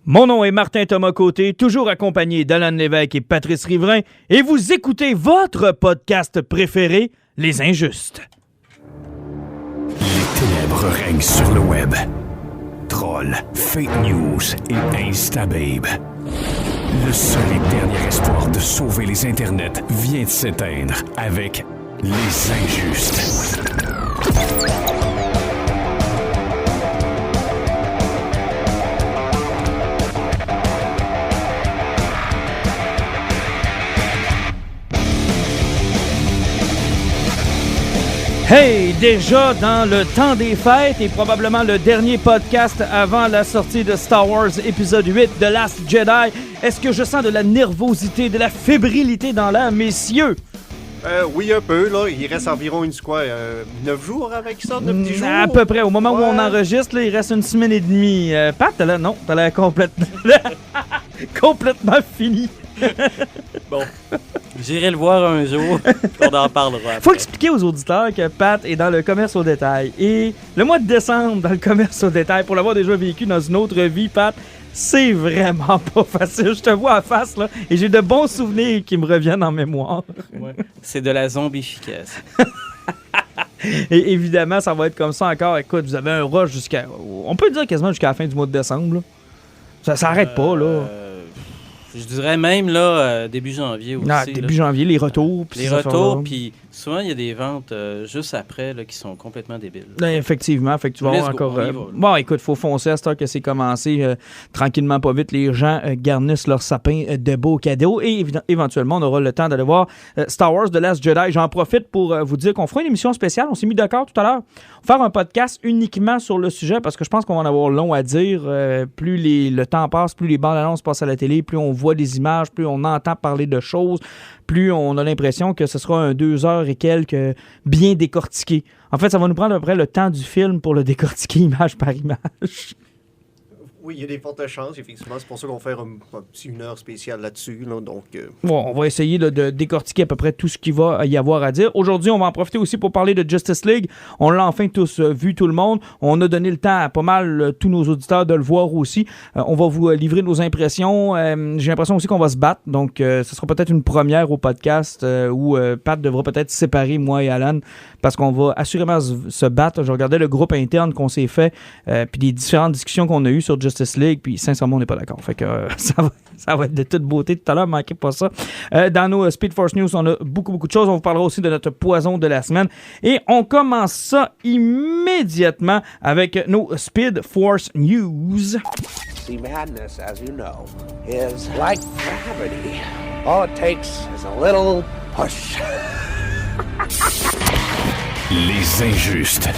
Mon nom est Martin Thomas Côté, toujours accompagné d'Alan Lévesque et Patrice Riverain, et vous écoutez votre podcast préféré, Les Injustes. Les ténèbres règnent sur le web. Trolls, fake news et instababe. Le seul et dernier espoir de sauver les internets vient de s'éteindre avec Les Injustes. Hey, déjà dans le temps des fêtes et probablement le dernier podcast avant la sortie de Star Wars épisode 8 The Last Jedi, est-ce que je sens de la nervosité, de la fébrilité dans l'air, messieurs? Oui, un peu, là. Il reste environ 9 jours avec ça, 9 petits jours? À peu près. Au moment où on enregistre, là, il reste une semaine et demie. Pat, t'as l'air complètement fini. Bon, j'irai le voir un jour, on en parlera après. Faut expliquer aux auditeurs que Pat est dans le commerce au détail. Et le mois de décembre, dans le commerce au détail, pour l'avoir déjà vécu dans une autre vie, Pat, c'est vraiment pas facile. Je te vois en face, là, et j'ai de bons souvenirs qui me reviennent en mémoire. Ouais. C'est de la zombification. Et évidemment, ça va être comme ça encore. Écoute, vous avez un rush on peut dire quasiment jusqu'à la fin du mois de décembre, là. Ça s'arrête pas, là. Je dirais même là début janvier aussi. Non, début janvier, les retours. Les retours, puis souvent il y a des ventes juste après là, qui sont complètement débiles. Là, effectivement, fait que tu vas avoir encore... Bon, écoute, il faut foncer à cette heure que c'est commencé. Tranquillement, pas vite, les gens garnissent leur sapin de beaux cadeaux. Et éventuellement, on aura le temps d'aller voir Star Wars The Last Jedi. J'en profite pour vous dire qu'on fera une émission spéciale. On s'est mis d'accord tout à l'heure. Faire un podcast uniquement sur le sujet parce que je pense qu'on va en avoir long à dire. Plus le temps passe, plus les bandes annonces passent à la télé, plus on voit des images, plus on entend parler de choses, plus on a l'impression que ce sera un 2 heures et quelques bien décortiqué. En fait, ça va nous prendre à peu près le temps du film pour le décortiquer image par image. Oui, il y a des fortes chances, effectivement. C'est pour ça qu'on va faire une heure spéciale là-dessus. Là, donc, Bon, on va essayer de décortiquer à peu près tout ce qu'il va y avoir à dire. Aujourd'hui, on va en profiter aussi pour parler de Justice League. On l'a enfin tous vu, tout le monde. On a donné le temps à pas mal tous nos auditeurs de le voir aussi. On va vous livrer nos impressions. J'ai l'impression aussi qu'on va se battre. Donc, ce sera peut-être une première au podcast où Pat devra peut-être séparer moi et Alan parce qu'on va assurément se battre. Je regardais le groupe interne qu'on s'est fait puis les différentes discussions qu'on a eues sur Justice League, puis sincèrement, on n'est pas d'accord. Fait que ça va être de toute beauté tout à l'heure, manquez pas ça. Dans nos Speed Force News, on a beaucoup de choses. On vous parlera aussi de notre poison de la semaine. Et on commence ça immédiatement avec nos Speed Force News. See, madness, as you know, is like gravity. All it takes is a little push. Les Injustes.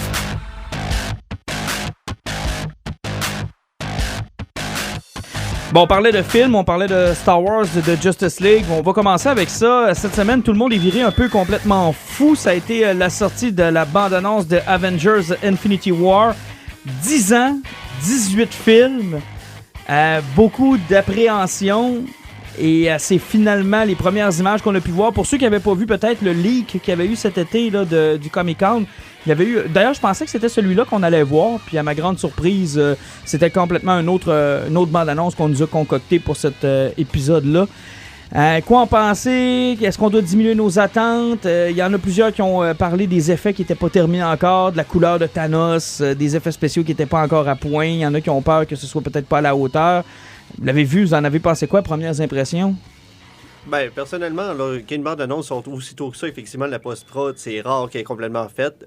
Bon, on parlait de films, on parlait de Star Wars, de Justice League. On va commencer avec ça. Cette semaine, tout le monde est viré un peu complètement fou. Ça a été la sortie de la bande-annonce de Avengers Infinity War. 10 ans, 18 films, beaucoup d'appréhension. Et c'est finalement les premières images qu'on a pu voir. Pour ceux qui n'avaient pas vu peut-être le leak qu'il y avait eu cet été là, du Comic-Con, il y avait eu. D'ailleurs, je pensais que c'était celui-là qu'on allait voir. Puis à ma grande surprise, c'était complètement une autre bande-annonce qu'on nous a concoctée pour cet épisode-là. Quoi en penser? Est-ce qu'on doit diminuer nos attentes? Il y en a plusieurs qui ont parlé des effets qui n'étaient pas terminés encore, de la couleur de Thanos, des effets spéciaux qui n'étaient pas encore à point. Il y en a qui ont peur que ce soit peut-être pas à la hauteur. Vous l'avez vu, vous en avez pensé quoi, premières impressions? Ben, personnellement, là, qu'une bande-annonce sont aussitôt que ça, effectivement, la post-prod, c'est rare qu'elle est complètement faite.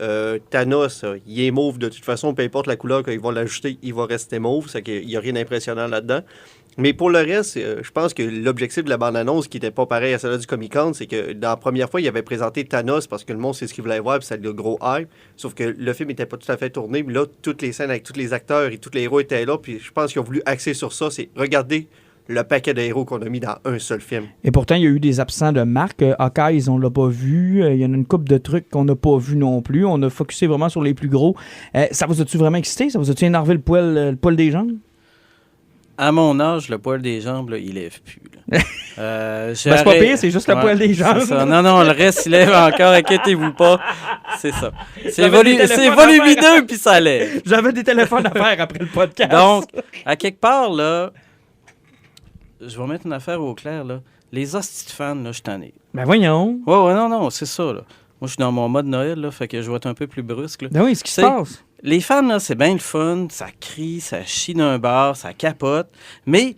Thanos, il est mauve de toute façon, peu importe la couleur qu'ils vont l'ajouter, il va rester mauve, c'est qu'il n'y a rien d'impressionnant là-dedans. Mais pour le reste, je pense que l'objectif de la bande-annonce, qui n'était pas pareil à celle du Comic-Con, c'est que dans la première fois, il avait présenté Thanos parce que le monde sait ce qu'il voulait voir, puis ça a le gros hype. Sauf que le film n'était pas tout à fait tourné, mais là, toutes les scènes avec tous les acteurs et tous les héros étaient là, puis je pense qu'ils ont voulu axer sur ça, c'est regarder le paquet de héros qu'on a mis dans un seul film. Et pourtant, il y a eu des absents de marque. Hawkeye, on l'a pas vu. Il y en a une couple de trucs qu'on n'a pas vu non plus. On a focusé vraiment sur les plus gros. Ça vous a-tu vraiment excité? Ça vous a-tu énervé le poil des jambes? À mon âge, le poil des jambes, là, il lève plus. C'est pas pire, c'est juste le poil des jambes. Ça. Non, le reste, il lève encore, inquiétez-vous pas. C'est ça. C'est volumineux, puis ça lève. J'avais des téléphones à faire après le podcast. Donc, à quelque part, là, je vais mettre une affaire au clair, là. Les hosties de fans, là, je suis tanné. Ben voyons. Ouais, non, c'est ça, là. Moi, je suis dans mon mode Noël, là, fait que je vais être un peu plus brusque, là. Ben oui, ce qui se C'est- passe. Les fans, là, c'est bien le fun, ça crie, ça chie d'un bar, ça capote, mais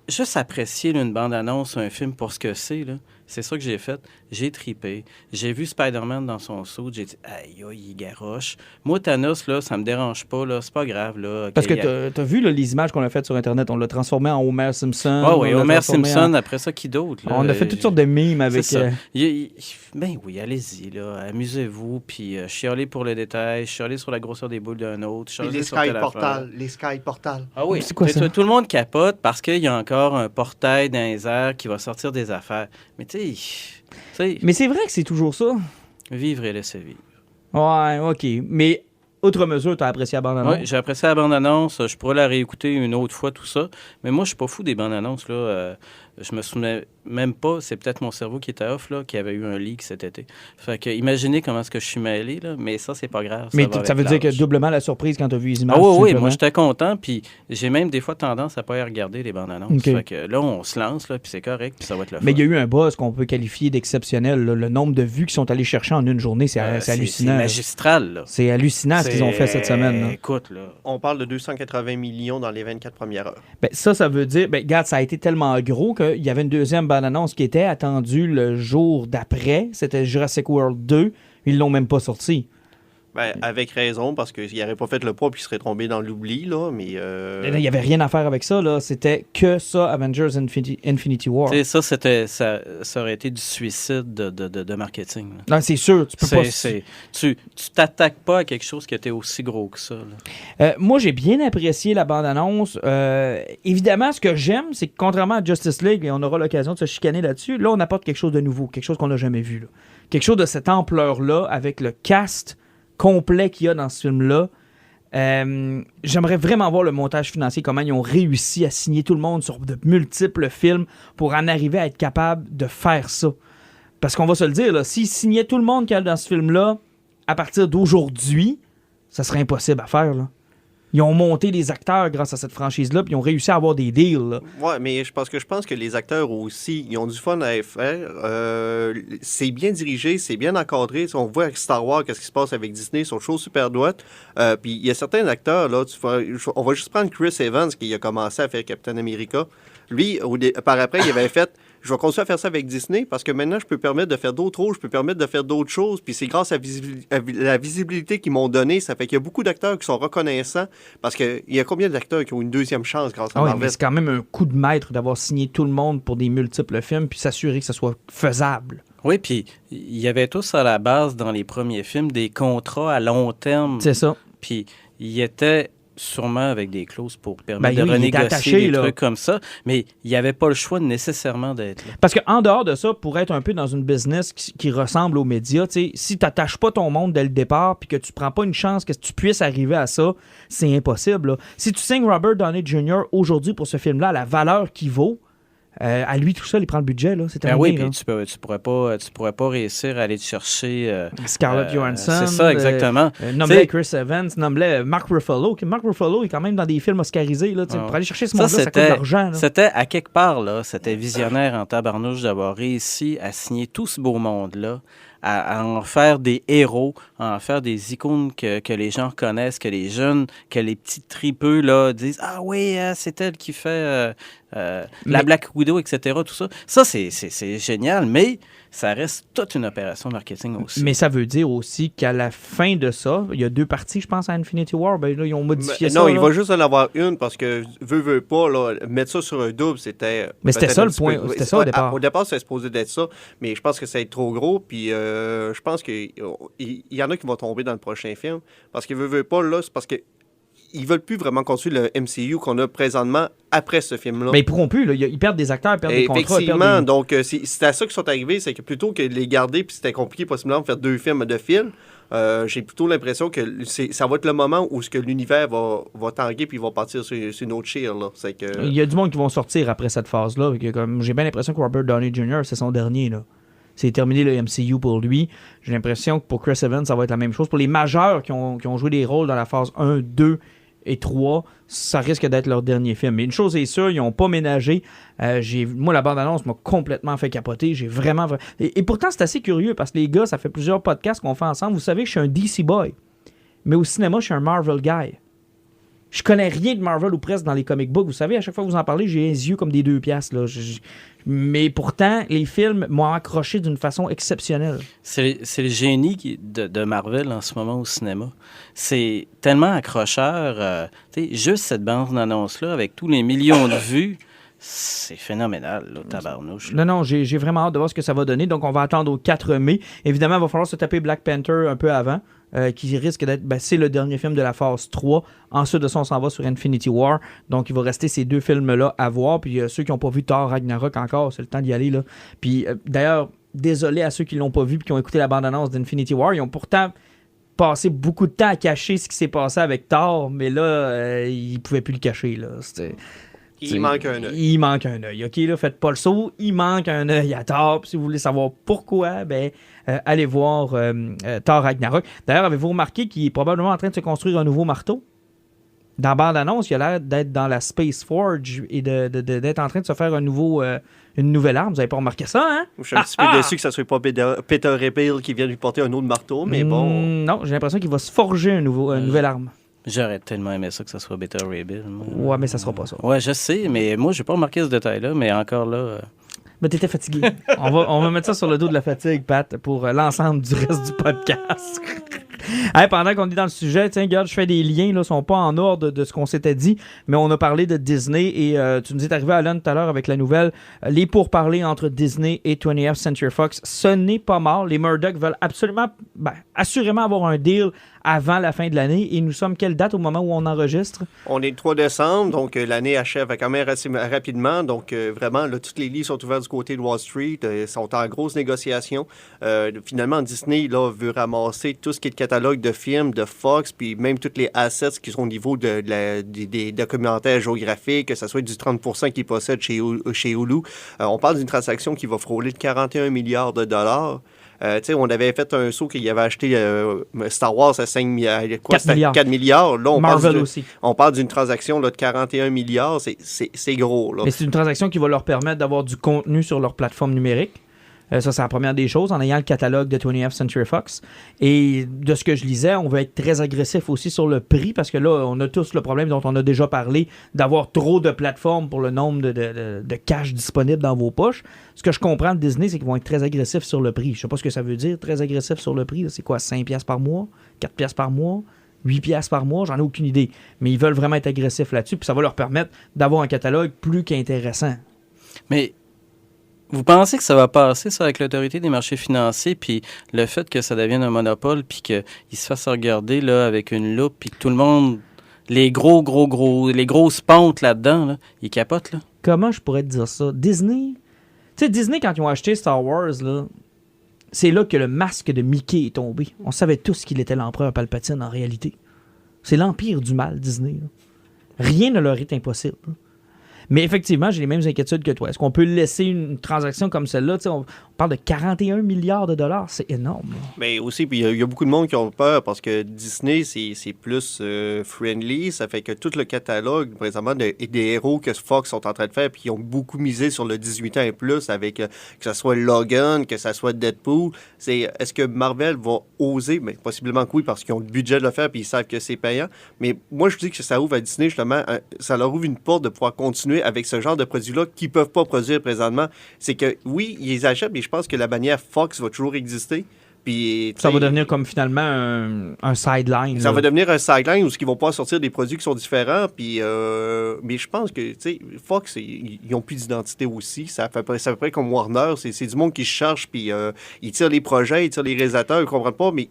juste apprécier là, une bande-annonce, un film pour ce que c'est, là, c'est ça que j'ai fait. J'ai tripé. J'ai vu Spider-Man dans son saut, j'ai dit « Aïe, aïe, il garoche ». Moi, Thanos, là, ça me dérange pas, là, c'est pas grave, là. Parce que qu'il y a- t'as vu là, les images qu'on a faites sur Internet, on l'a transformé en Homer Simpson. Ah oui, on l'a Homer transformé Simpson, après ça, qui d'autre? là? On a fait toutes sortes de mimes avec... C'est ça. Ben oui, allez-y, là, amusez-vous, puis chialez pour le détail, chialez sur la grosseur des boules d'un autre, Puis chialez les sur Sky telle affaire. Portal. Les Sky Portal. Ah oui, C'est quoi ça? tout le monde capote parce qu'il y a encore un portail dans les airs qui va sortir des affaires. Mais tu sais, Mais c'est vrai que c'est toujours ça. vivre et laisser vivre. Ouais, OK. Mais, outre mesure, t'as apprécié la bande-annonce? Oui, j'ai apprécié la bande-annonce. Je pourrais la réécouter une autre fois, tout ça. Mais moi, je suis pas fou des bandes-annonces, là. Je me souviens même pas, c'est peut-être mon cerveau qui était off, là, qui avait eu un leak cet été. Fait que, imaginez comment est-ce que je suis mêlé, là. Mais ça, c'est pas grave. Mais va ça avec veut dire que l'âge. doublement la surprise quand t'as vu les images. Ah oui, tout oui, simplement. moi j'étais content, puis j'ai même des fois tendance à pas y regarder les bandes annonces. OK. Fait que là, on se lance, là, puis c'est correct, puis ça va être le fun. Mais il y a eu un buzz qu'on peut qualifier d'exceptionnel. Là. Le nombre de vues qu'ils sont allés chercher en une journée, c'est c'est hallucinant. C'est là. magistral, là. C'est hallucinant ce qu'ils ont fait cette semaine. Là. Écoute, là. On parle de 280 millions dans les 24 premières heures. Ben, ça veut dire, ben, regarde, ça a été tellement gros qu'il y avait une deuxième bande-annonce qui était attendue le jour d'après. C'était Jurassic World 2. Ils l'ont même pas sorti. Ben, avec raison, parce qu'il n'aurait pas fait le poids puis il serait tombé dans l'oubli, là, mais... Là, il n'y avait rien à faire avec ça. Là. C'était que ça, Avengers Infinity War. Tu sais, ça aurait été du suicide de marketing. là. Non, c'est sûr, tu peux pas... Tu t'attaques pas à quelque chose qui était aussi gros que ça. Là. Moi, j'ai bien apprécié la bande-annonce. Évidemment, ce que j'aime, c'est que contrairement à Justice League, et on aura l'occasion de se chicaner là-dessus, là, on apporte quelque chose de nouveau, quelque chose qu'on n'a jamais vu. Là. Quelque chose de cette ampleur-là, avec le cast complet qu'il y a dans ce film-là. J'aimerais vraiment voir le montage financier, comment ils ont réussi à signer tout le monde sur de multiples films pour en arriver à être capable de faire ça. Parce qu'on va se le dire, là, s'ils signaient tout le monde qu'il y a dans ce film-là, à partir d'aujourd'hui, ça serait impossible à faire. Là. Ils ont monté des acteurs grâce à cette franchise-là, puis ils ont réussi à avoir des deals. Là. Ouais, mais je pense que les acteurs aussi, ils ont du fun à faire. C'est bien dirigé, c'est bien encadré. On voit avec Star Wars, qu'est-ce qui se passe avec Disney, ils sont chaud super droite. Puis il y a certains acteurs, là, on va juste prendre Chris Evans, qui a commencé à faire Captain America. Lui, par après, il avait fait... Je vais continuer à faire ça avec Disney parce que maintenant, je peux permettre de faire d'autres rôles, je peux permettre de faire d'autres choses. Puis c'est grâce à la visibilité qu'ils m'ont donnée. Ça fait qu'il y a beaucoup d'acteurs qui sont reconnaissants parce qu'il y a combien d'acteurs qui ont une deuxième chance grâce à Ah oui, Marvel? mais c'est quand même un coup de maître d'avoir signé tout le monde pour des multiples films, puis s'assurer que ça soit faisable. Oui, puis il y avait tous à la base, dans les premiers films, des contrats à long terme. C'est ça. Puis il était sûrement avec des clauses pour permettre Ben de oui, il était renégocier attaché, des là. trucs comme ça, mais il n'y avait pas le choix nécessairement d'être là. Parce qu'en dehors de ça, pour être un peu dans une business qui ressemble aux médias, tu sais, si tu n'attaches pas ton monde dès le départ puis que tu prends pas une chance que tu puisses arriver à ça, c'est impossible. Là. Si tu signes Robert Downey Jr. aujourd'hui pour ce film-là, à la valeur qu'il vaut, à lui tout seul, il prend le budget. Là. C'est Ben terminé. oui, là. puis tu pourrais pas réussir à aller te chercher... Scarlett Johansson. C'est ça, exactement. Nomme-les T'sais- Chris Evans, nomme-les Mark Ruffalo. Mark Ruffalo est quand même dans des films oscarisés. Là, pour aller chercher ce monde-là, ça coûte de l'argent. Là. C'était à quelque part, là, c'était visionnaire en tabarnouche d'avoir réussi à signer tout ce beau monde-là, à en faire des héros, à en faire des icônes que les gens connaissent, que les jeunes, que les petits tripeux là, disent « Ah oui, c'est elle qui fait la Black Widow, etc. » Tout ça. Ça, c'est génial, mais ça reste toute une opération marketing aussi. Mais ça veut dire aussi qu'à la fin de ça, il y a 2 parties, je pense, à Infinity War. Ben, là, ils ont modifié ça. Non, il là. va juste en avoir une parce que veut pas là, mettre ça sur un double, c'était. Mais c'était peut-être ça un le petit point. peu- C'était ça au départ. Au départ, c'était supposé d'être ça, mais je pense que ça va être trop gros. Puis je pense qu'il y en a qui vont tomber dans le prochain film parce qu'ils veut pas là, c'est parce que ils veulent plus vraiment construire le MCU qu'on a présentement après ce film-là. Mais ils pourront plus. Là. Ils perdent des acteurs, ils perdent des contrats. Ils Effectivement, perdent des... donc c'est à ça qu'ils sont arrivés, c'est que plutôt que de les garder, puis c'était compliqué possiblement de faire 2 films de fil, j'ai plutôt l'impression que ça va être le moment où ce que l'univers va tanguer puis il va partir sur une autre cheer. Là. C'est que... Il y a du monde qui vont sortir après cette phase-là. J'ai bien l'impression que Robert Downey Jr., c'est son dernier. Là. C'est terminé le MCU pour lui. J'ai l'impression que pour Chris Evans, ça va être la même chose. Pour les majeurs qui ont joué des rôles dans la phase 1, 2 et 3, ça risque d'être leur dernier film. Mais une chose est sûre, ils n'ont pas ménagé. Moi, la bande-annonce m'a complètement fait capoter. J'ai vraiment... Et pourtant, c'est assez curieux parce que les gars, ça fait plusieurs podcasts qu'on fait ensemble. Vous savez que je suis un DC boy. Mais au cinéma, je suis un Marvel guy. Je connais rien de Marvel ou presque dans les comic books. Vous savez, à chaque fois que vous en parlez, j'ai les yeux comme des 2 piastres. Là. Mais pourtant, les films m'ont accroché d'une façon exceptionnelle. C'est le génie de Marvel en ce moment au cinéma. C'est tellement accrocheur. Juste cette bande-annonce-là, avec tous les millions de vues, c'est phénoménal, là, tabarnouche. Non, j'ai vraiment hâte de voir ce que ça va donner. Donc, on va attendre au 4 mai. Évidemment, il va falloir se taper Black Panther un peu avant. Qui risque d'être... c'est le dernier film de la phase 3. Ensuite de ça, on s'en va sur Infinity War. Donc, il va rester ces 2 films-là à voir. Puis, ceux qui n'ont pas vu Thor Ragnarok encore, c'est le temps d'y aller. Là. Puis, d'ailleurs, désolé à ceux qui ne l'ont pas vu et qui ont écouté la bande-annonce d'Infinity War. Ils ont pourtant passé beaucoup de temps à cacher ce qui s'est passé avec Thor. Mais là, ils ne pouvaient plus le cacher. Là. Il manque un œil. Il manque un œil. OK, là, faites pas le saut. Il manque un œil à Thor. Puis si vous voulez savoir pourquoi, allez voir Thor Ragnarok. D'ailleurs, avez-vous remarqué qu'il est probablement en train de se construire un nouveau marteau? Dans la bande-annonce, il a l'air d'être dans la Space Forge et d'être en train de se faire une nouvelle arme. Vous n'avez pas remarqué ça, hein? Je suis un petit peu déçu que ça ne soit pas Peter Repeal qui vient lui porter un autre marteau, mais bon... Non, j'ai l'impression qu'il va se forger une nouvelle arme. J'aurais tellement aimé ça que ça soit Beta Ray Bill. Ouais, mais ça sera pas ça. Ouais, je sais, mais moi, j'ai pas remarqué ce détail-là, mais encore là... Mais t'étais fatigué. on va mettre ça sur le dos de la fatigue, Pat, pour l'ensemble du reste du podcast. Hey, pendant qu'on est dans le sujet, tiens, regarde, je fais des liens, là, sont pas en ordre de ce qu'on s'était dit, mais on a parlé de Disney et tu nous es arrivé, Alan, tout à l'heure avec la nouvelle, les pourparlers entre Disney et 20th Century Fox, ce n'est pas mort. Les Murdoch veulent assurément avoir un deal avant la fin de l'année. Et nous sommes quelle date au moment où on enregistre? On est le 3 décembre, donc l'année achève quand même assez rapidement. Donc vraiment, là, tous les lits sont ouverts du côté de Wall Street, sont en grosse négociation. Finalement, Disney là, veut ramasser tout ce qui est le catalogue de films de Fox, puis même tous les assets qui sont au niveau des documentaires géographiques, que ce soit du 30% qu'ils possèdent chez Hulu. On parle d'une transaction qui va frôler de 41 milliards de dollars. On avait fait un saut qu'il avait acheté Star Wars à 4 milliards. 4 milliards. Là, on parle d'une transaction là, de 41 milliards. C'est gros. Là. Mais c'est une transaction qui va leur permettre d'avoir du contenu sur leur plateforme numérique. Ça, c'est la première des choses, en ayant le catalogue de 20th Century Fox. Et de ce que je lisais, on va être très agressif aussi sur le prix, parce que là, on a tous le problème dont on a déjà parlé, d'avoir trop de plateformes pour le nombre de cash disponibles dans vos poches. Ce que je comprends de Disney, c'est qu'ils vont être très agressifs sur le prix. Je sais pas ce que ça veut dire, très agressif sur le prix. C'est quoi, 5$ par mois? 4$ par mois? 8$ par mois? J'en ai aucune idée. Mais ils veulent vraiment être agressifs là-dessus, puis ça va leur permettre d'avoir un catalogue plus qu'intéressant. Mais... vous pensez que ça va passer, ça, avec l'autorité des marchés financiers, puis le fait que ça devienne un monopole, puis qu'ils se fassent regarder là, avec une loupe, puis que tout le monde, les grosses pontes là-dedans, là, ils capotent, là? Comment je pourrais te dire ça? Disney, tu sais, Disney, quand ils ont acheté Star Wars, là, c'est là que le masque de Mickey est tombé. On savait tous qu'il était l'empereur Palpatine, en réalité. C'est l'empire du mal, Disney. Là. Rien ne leur est impossible. Mais effectivement, j'ai les mêmes inquiétudes que toi. Est-ce qu'on peut laisser une transaction comme celle-là? On parle de 41 milliards de dollars. C'est énorme. Mais aussi, puis il y a beaucoup de monde qui ont peur parce que Disney, c'est plus friendly. Ça fait que tout le catalogue, présentement, des héros que Fox sont en train de faire, puis ils ont beaucoup misé sur le 18 ans et plus avec que ce soit Logan, que ce soit Deadpool. Est-ce que Marvel va oser? Mais possiblement que oui, parce qu'ils ont le budget de le faire, puis ils savent que c'est payant. Mais moi, je dis que ça ouvre à Disney, justement, ça leur ouvre une porte de pouvoir continuer avec ce genre de produits-là qu'ils ne peuvent pas produire présentement. C'est que, oui, ils les achètent, mais je pense que la bannière Fox va toujours exister. Puis, ça va devenir comme finalement un sideline. Ça va devenir un sideline où ils vont pas sortir des produits qui sont différents. Puis, mais je pense que Fox, ils n'ont plus d'identité aussi. Ça fait à peu près comme Warner. C'est du monde qui se cherche, puis ils tirent les projets, ils tirent les réalisateurs, ils ne comprennent pas, mais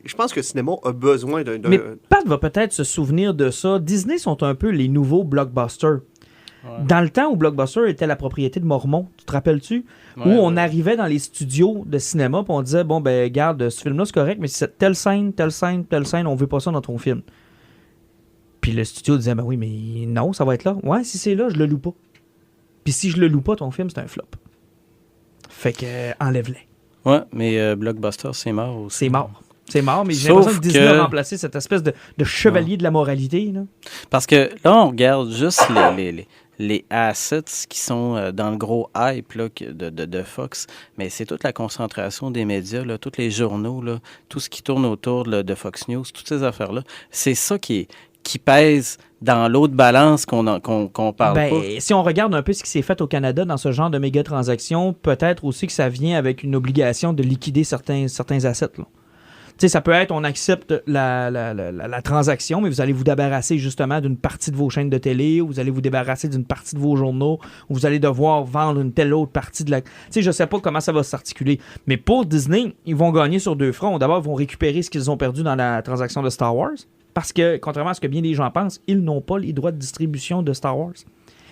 je pense que le cinéma a besoin d'un... Mais Pat va peut-être se souvenir de ça. Disney sont un peu les nouveaux blockbusters. Ouais. Dans le temps où Blockbuster était la propriété de Mormon, tu te rappelles-tu? Ouais, où on arrivait dans les studios de cinéma et on disait, bon, ben, regarde, ce film-là, c'est correct, mais si c'est telle scène, on veut pas ça dans ton film. Puis le studio disait, ben oui, mais non, ça va être là. Ouais, si c'est là, je le loue pas. Puis si je le loue pas, ton film, c'est un flop. Fait que, enlève-les. Ouais, mais Blockbuster, c'est mort aussi. C'est mort. C'est mort, mais j'ai Sauf l'impression que Disney a que- remplacé cette espèce de chevalier de la moralité. Là. Parce que là, on regarde juste les assets qui sont dans le gros hype là, de Fox, mais c'est toute la concentration des médias, là, tous les journaux, là, tout ce qui tourne autour là, de Fox News, toutes ces affaires-là. C'est ça qui pèse dans l'autre balance qu'on parle pas. Si on regarde un peu ce qui s'est fait au Canada dans ce genre de méga transactions, peut-être aussi que ça vient avec une obligation de liquider certains assets. Là. Tu sais, ça peut être, on accepte la transaction, mais vous allez vous débarrasser justement d'une partie de vos chaînes de télé, ou vous allez vous débarrasser d'une partie de vos journaux, ou vous allez devoir vendre une telle autre partie de la... Tu sais, je sais pas comment ça va s'articuler. Mais pour Disney, ils vont gagner sur deux fronts. D'abord, ils vont récupérer ce qu'ils ont perdu dans la transaction de Star Wars, parce que, contrairement à ce que bien des gens pensent, ils n'ont pas les droits de distribution de Star Wars.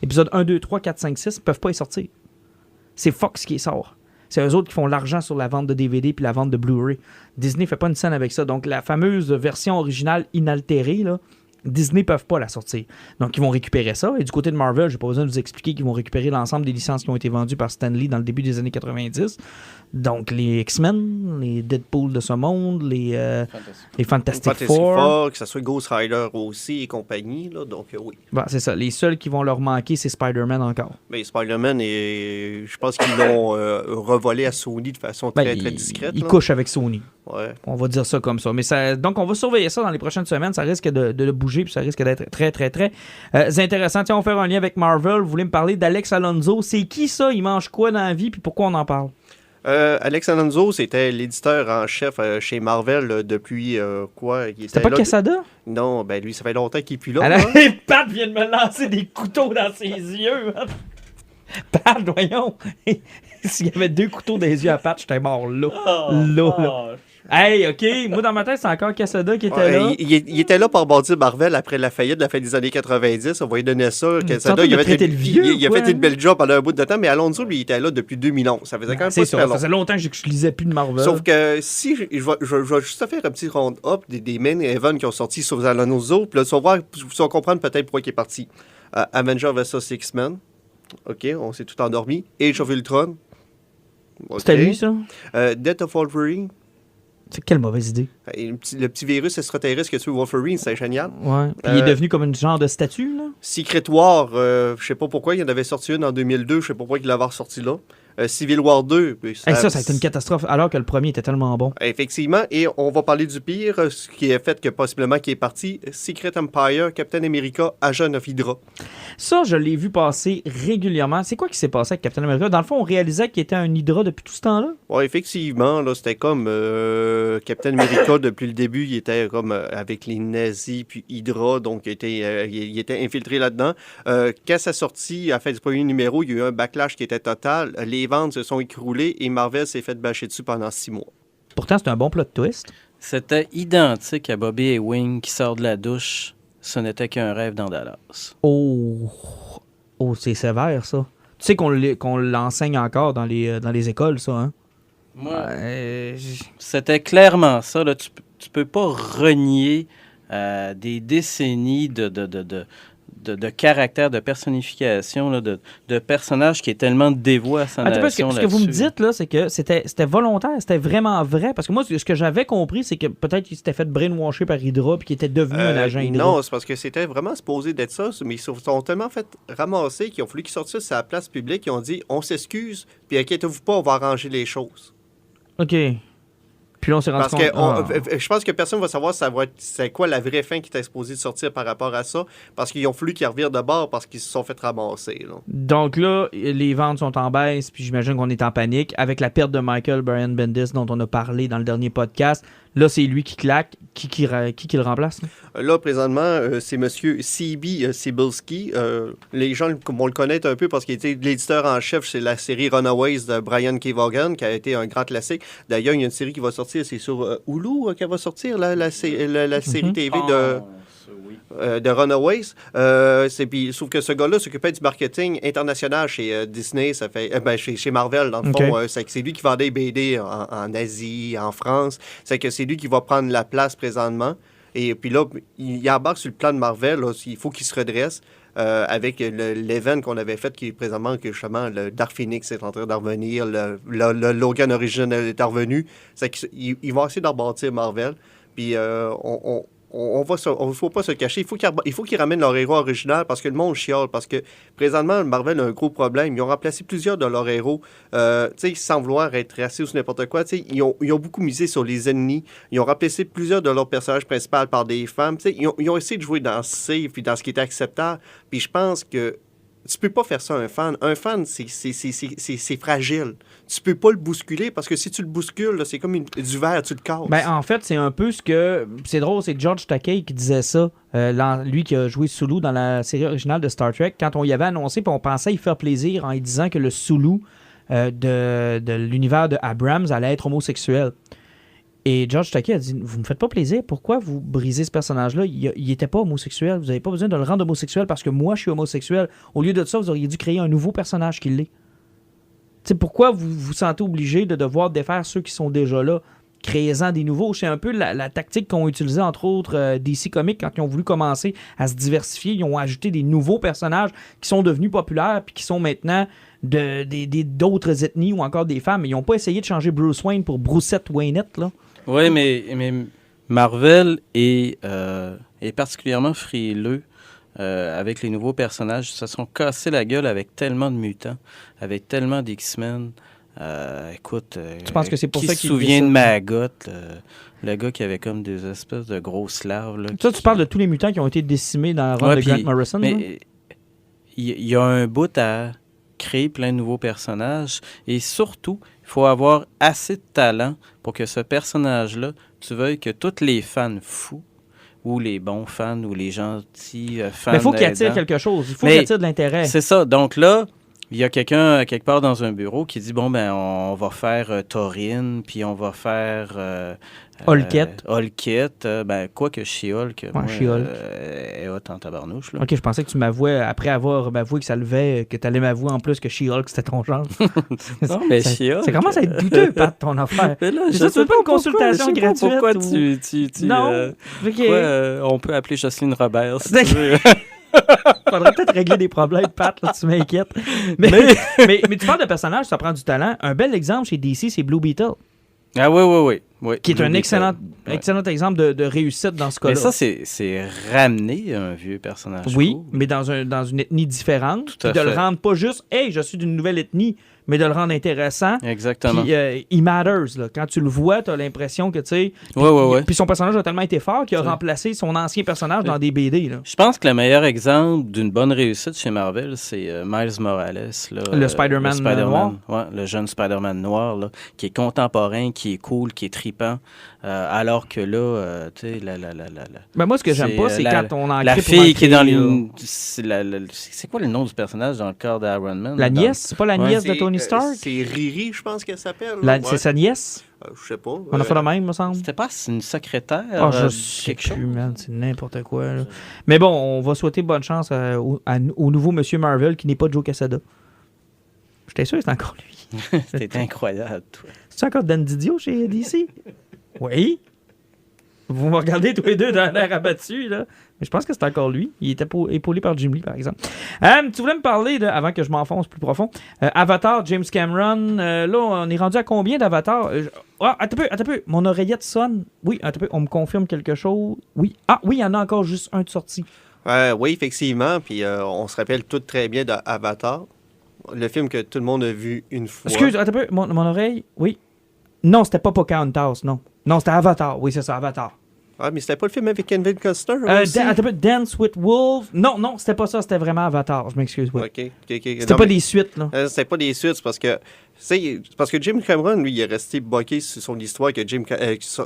Épisode 1, 2, 3, 4, 5, 6 ne peuvent pas y sortir. C'est Fox qui y sort. C'est eux autres qui font l'argent sur la vente de DVD puis la vente de Blu-ray. Disney fait pas une scène avec ça. Donc, la fameuse version originale inaltérée, là, Disney ne peuvent pas la sortir. Donc, ils vont récupérer ça. Et du côté de Marvel, j'ai pas besoin de vous expliquer qu'ils vont récupérer l'ensemble des licences qui ont été vendues par Stan Lee dans le début des années 90. Donc, les X-Men, les Deadpool de ce monde, les Fantastic Four. Que ça soit Ghost Rider aussi et compagnie. Là, donc, oui. Bon, c'est ça. Les seuls qui vont leur manquer, c'est Spider-Man encore. Mais Spider-Man, je pense qu'ils l'ont revolé à Sony de façon très discrète. Il là. couche avec Sony. Ouais. On va dire ça comme ça. Mais donc, on va surveiller ça dans les prochaines semaines. Ça risque de bouger, puis ça risque d'être très, très, très intéressant. Tiens, on va faire un lien avec Marvel. Vous voulez me parler d'Alex Alonso. C'est qui ça? Il mange quoi dans la vie, puis pourquoi on en parle? Alex Alonso, c'était l'éditeur en chef chez Marvel depuis quoi? C'était pas Quesada? Non, ben lui, ça fait longtemps qu'il est plus là. Alors, hein. Pat vient de me lancer des couteaux dans ses yeux. Pat, voyons. S'il y avait 2 couteaux dans les yeux à Pat, j'étais mort là. Là. Hey, OK, moi dans ma tête, c'est encore Quesada qui était là. Il était là pour bâtir Marvel après la faillite de la fin des années 90. On va lui donner ça. Quesada, il a fait une belle job pendant un bout de temps, mais Alonso, lui, il était là depuis 2011. Ça faisait quand même pas super long. Ça faisait longtemps que je lisais plus de Marvel. Sauf que si je vais juste faire un petit round-up des main events qui ont sorti sur Alonso, puis là, tu vas comprendre peut-être pourquoi il est parti. Avenger vs X-Men. OK, on s'est tout endormi. Age of Ultron. Okay. C'était lui, ça? Death of Wolverine. C'est quelle mauvaise idée. Le petit virus extraterrestre que tu veux Wolverine, c'est génial. Ouais. Puis il est devenu comme une genre de statue, là. Secret War, je sais pas pourquoi, il en avait sorti une en 2002, je sais pas pourquoi il l'avait ressorti là. Civil War 2. Ça a été une catastrophe, alors que le premier était tellement bon. Effectivement, et on va parler du pire, ce qui est fait que possiblement qui est parti, Secret Empire, Captain America, Agent of Hydra. Ça, je l'ai vu passer régulièrement. C'est quoi qui s'est passé avec Captain America? Dans le fond, on réalisait qu'il était un Hydra depuis tout ce temps-là? Ouais, effectivement, là, c'était comme Captain America, depuis le début, il était comme avec les nazis, puis Hydra, donc il était infiltré là-dedans. Quand ça sortit, à la fin du premier numéro, il y a eu un backlash qui était total. Les ventes se sont écroulées et Marvel s'est fait bâcher dessus pendant 6 mois. Pourtant, c'est un bon plot twist. C'était identique à Bobby Ewing qui sort de la douche. Ce n'était qu'un rêve dans Dallas. Oh, c'est sévère, ça. Tu sais qu'on l'enseigne encore dans les écoles, ça, hein? Moi, c'était clairement ça. Là. Tu peux pas renier des décennies de caractère, de personnification, là, de personnages qui est tellement dévoué à sa nation. Ce que vous me dites, là, c'est que c'était volontaire, c'était vraiment vrai. Parce que moi, ce que j'avais compris, c'est que peut-être qu'il s'était fait brainwasher par Hydra puis qu'il était devenu un agent Hydra. Non, c'est parce que c'était vraiment supposé d'être ça, mais ils sont tellement fait ramasser qu'ils ont fallu qu'ils sortent ça sur la place publique. Ils ont dit, on s'excuse, puis inquiétez-vous pas, on va arranger les choses. OK. Puis là, on s'est rendu compte... Je pense que personne ne va savoir c'est quoi la vraie fin qui était supposée de sortir par rapport à ça, parce qu'ils ont fallu qu'ils revirent de bord parce qu'ils se sont fait ramasser. Là. Donc là, les ventes sont en baisse, puis j'imagine qu'on est en panique. Avec la perte de Michael Brian Bendis, dont on a parlé dans le dernier podcast, là, c'est lui qui claque. Qui le remplace? Là, présentement, c'est M. C.B. Cebulski. Les gens vont le connaître un peu parce qu'il était l'éditeur en chef chez la série Runaways de Brian K. Vaughan, qui a été un grand classique. D'ailleurs, il y a une série qui va sortir, c'est sur Hulu qu'elle va sortir, la série TV de Runaways. Sauf que ce gars-là s'occupait du marketing international chez Disney, ça fait chez Marvel, dans le fond. C'est lui qui vendait les BD en Asie, en France. C'est lui qui va prendre la place présentement. Et puis là, il embarque sur le plan de Marvel. Là, il faut qu'il se redresse. avec l'event qu'on avait fait, qui est présentement, que justement, le Dark Phoenix est en train d'en revenir, le Logan original est revenu. Ils vont essayer d'en rebâtir Marvel. Puis on faut pas se cacher. Il faut qu'ils ramènent leur héros original parce que le monde chiale. Parce que présentement, Marvel a un gros problème. Ils ont remplacé plusieurs de leurs héros sans vouloir être raciste ou n'importe quoi. Ils ont beaucoup misé sur les ennemis. Ils ont remplacé plusieurs de leurs personnages principaux par des femmes. Ils ont essayé de jouer dans safe et dans ce qui était acceptable. Puis je pense que tu peux pas faire ça à un fan. Un fan, c'est fragile. Tu peux pas le bousculer parce que si tu le bouscules, là, c'est comme du verre, tu le casses. Ben, en fait, c'est un peu ce que... C'est drôle, c'est George Takei qui disait ça. Lui qui a joué Sulu dans la série originale de Star Trek. Quand on y avait annoncé, puis on pensait y faire plaisir en y disant que le Sulu de l'univers de Abrams allait être homosexuel. Et George Takei a dit, vous me faites pas plaisir, pourquoi vous brisez ce personnage-là? Il était pas homosexuel, vous n'avez pas besoin de le rendre homosexuel parce que moi, je suis homosexuel. Au lieu de ça, vous auriez dû créer un nouveau personnage qui l'est. T'sais, pourquoi vous vous sentez obligé de devoir défaire ceux qui sont déjà là? Créez-en des nouveaux. C'est un peu la tactique qu'ont utilisée, entre autres, DC Comics quand ils ont voulu commencer à se diversifier. Ils ont ajouté des nouveaux personnages qui sont devenus populaires puis qui sont maintenant d'autres ethnies ou encore des femmes. Ils n'ont pas essayé de changer Bruce Wayne pour Brucette Waynette, là. Oui, mais Marvel est particulièrement frileux avec les nouveaux personnages. Ils se sont cassés la gueule avec tellement de mutants, avec tellement d'X-Men. Écoute, tu penses que c'est pour qui ça se qu'il souvient de Maggot, le gars qui avait comme des espèces de grosses larves. Là, tu parles de tous les mutants qui ont été décimés dans la run de Grant Morrison. Mais il y a un bout à créer plein de nouveaux personnages et surtout, il faut avoir assez de talent pour que ce personnage-là, tu veuilles que tous les fans fous ou les bons fans ou les gentils fans... Mais il faut qu'il attire quelque chose. Il faut qu'il attire de l'intérêt. C'est ça. Donc là, il y a quelqu'un quelque part dans un bureau qui dit, bon, ben on va faire Taurine, puis on va faire... Hulkette. Ben, quoi que She-Hulk, est hot en tabarnouche. Là. OK, je pensais que tu m'avouais, après avoir avoué que ça levait, que tu allais m'avouer en plus que She-Hulk, c'était ton genre. Non, mais She-Hulk... Ça commence à être douteux, Pat, ton affaire. Mais là, je sais pas une consultation gratuite. Pourquoi tu non. On peut appeler Jocelyne Roberts. Si tu veux. Faudrait peut-être régler des problèmes, Pat, là, tu m'inquiètes. Mais tu parles de personnages, ça prend du talent. Un bel exemple chez DC, c'est Blue Beetle. Ah oui. Qui est un excellent exemple de réussite dans ce cas-là. Mais ça, c'est ramener un vieux personnage. Oui, cool. mais dans une ethnie différente. Tout à de fait. Le rendre pas juste « Hey, je suis d'une nouvelle ethnie », mais de le rendre intéressant. Exactement. Puis he matters. Là. Quand tu le vois, tu as l'impression que, tu sais... Oui. Puis son personnage a tellement été fort qu'il a remplacé son ancien personnage dans des BD. Là. Je pense que le meilleur exemple d'une bonne réussite chez Marvel, c'est Miles Morales. Là, le Spider-Man noir. Ouais, le jeune Spider-Man noir, là, qui est contemporain, qui est cool, qui est tripant. Alors que là, tu sais, Ben moi, ce que j'aime pas, c'est quand on en la crée fille qui est dans une... C'est quoi le nom du personnage dans le corps d'Iron Man? La nièce? C'est pas la nièce de Tony Stark? C'est Riri, je pense qu'elle s'appelle. C'est sa nièce? Je sais pas. On a fait le même, me semble. C'était pas une secrétaire? Je sais plus, man. C'est n'importe quoi. Là. Mais bon, on va souhaiter bonne chance au nouveau Monsieur Marvel qui n'est pas Joe Quesada. J'étais sûr que c'était encore lui. C'était incroyable, toi. C'est encore Dan Didio chez DC? Oui. Vous me regardez tous les deux dans l'air abattu, là. Mais je pense que c'est encore lui. Il était épaulé par Jim Lee, par exemple. Tu voulais me parler, avant que je m'enfonce plus profond, Avatar, James Cameron. Là, on est rendu à combien d'Avatar? Attends un peu. Mon oreillette sonne. Oui, attends un peu. On me confirme quelque chose. Oui. Ah, oui, il y en a encore juste un de sorti. Oui, effectivement. Puis on se rappelle tout très bien d'Avatar. Le film que tout le monde a vu une fois. Excuse, attends un peu. Mon oreille. Oui. Non, c'était pas Pocahontas, non. Non, c'était Avatar. Oui, c'est ça, Avatar. Ah, mais c'était pas le film avec Kevin Costner aussi? Attends un peu. Dance with Wolves. Non, c'était pas ça. C'était vraiment Avatar. Je m'excuse. Ouais. OK. C'était pas des suites, là. C'était pas des suites, c'est parce que Jim Cameron, lui, il est resté bloqué sur son histoire que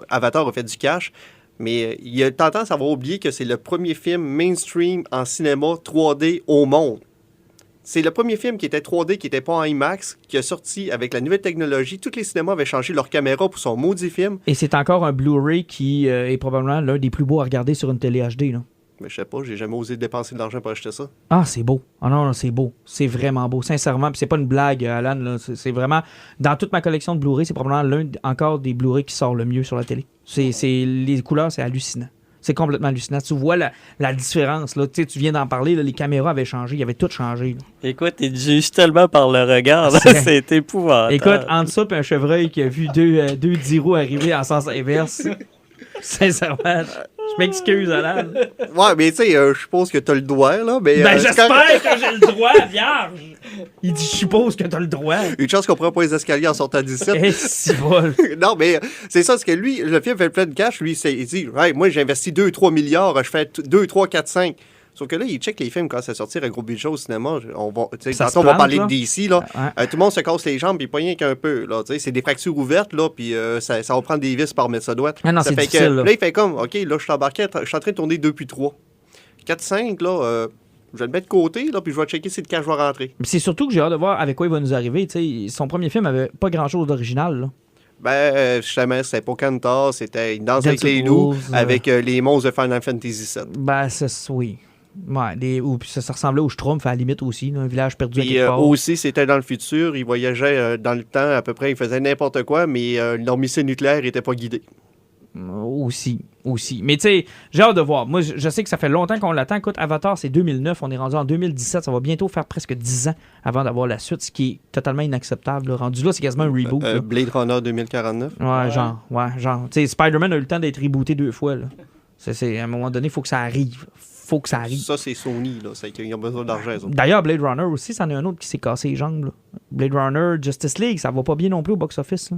Avatar a fait du cash. Mais il a tendance à avoir oublié que c'est le premier film mainstream en cinéma 3D au monde. C'est le premier film qui était 3D, qui n'était pas en IMAX, qui a sorti avec la nouvelle technologie. Tous les cinémas avaient changé leur caméra pour son maudit film. Et c'est encore un Blu-ray qui est probablement l'un des plus beaux à regarder sur une télé HD. Là. Mais je sais pas, j'ai jamais osé dépenser de l'argent pour acheter ça. Ah, c'est beau. Ah non, c'est beau. C'est vraiment beau. Sincèrement, puis c'est pas une blague, Alan. Là. C'est vraiment... Dans toute ma collection de Blu-ray, c'est probablement l'un encore des Blu-ray qui sort le mieux sur la télé. Les couleurs, c'est hallucinant. C'est complètement hallucinant. Tu vois la différence. Là. Tu viens d'en parler, là, les caméras avaient changé, il avait tout changé. Là. Écoute, il te juge tellement par le regard. Là, c'est épouvantable. Écoute, entre ça et un chevreuil qui a vu deux 10 roues arriver en sens inverse, sincèrement, je m'excuse, Alan. Ouais, mais tu sais, je suppose que t'as le droit, là. Mais, j'espère que j'ai le droit, vierge. Il dit, je suppose que t'as le droit. Une chance qu'on prend pas les escaliers en sortant d'ici. Eh, si vol. Non, mais c'est ça, c'est que lui, le film fait plein de cash. Lui, il dit, hey, moi, j'ai investi 2-3 milliards, je fais 2, 3, 4, 5. Sauf que là, il check les films quand ça sortir à gros budget au cinéma. On va parler de DC. Là. Ouais. Tout le monde se casse les jambes, puis pas rien qu'un peu. Là, c'est des fractures ouvertes, là, puis ça va prendre des vis par mettre ça droite. Ah non, ça c'est fait difficile, que, là. là, il fait comme, OK, là, je suis embarqué, je suis en train de tourner 2 puis 3. 4, 5, là, je vais le mettre de côté, là, puis je vais checker si le cash va rentrer. Mais c'est surtout que j'ai hâte de voir avec quoi il va nous arriver. T'sais, son premier film avait pas grand-chose d'original. Là. Ben, justement, c'était Pocahontas, c'était une danse avec les loups, avec les monstres de Final Fantasy VII. Ben, oui. Ouais, ça ressemblait au Schtroumpf à la limite aussi, là, un village perdu à Puis quelque part. aussi, c'était dans le futur. Il voyageait dans le temps à peu près. Il faisait n'importe quoi, mais leur missile nucléaire n'était pas guidé. Aussi. Mais tu sais, j'ai hâte de voir. Moi, je sais que ça fait longtemps qu'on l'attend. Écoute, Avatar, c'est 2009. On est rendu en 2017. Ça va bientôt faire presque 10 ans avant d'avoir la suite, ce qui est totalement inacceptable. Là. Rendu là, c'est quasiment un reboot. Blade Runner 2049. Ouais, genre. Tu sais, Spider-Man a eu le temps d'être rebooté 2 fois. Là. C'est, à un moment donné, il faut que ça arrive. Ça, c'est Sony, là. Ils ont besoin d'argent, eux autres. D'ailleurs, Blade Runner aussi, c'en est un autre qui s'est cassé les jambes. Là. Blade Runner, Justice League, ça va pas bien non plus au box-office. Là.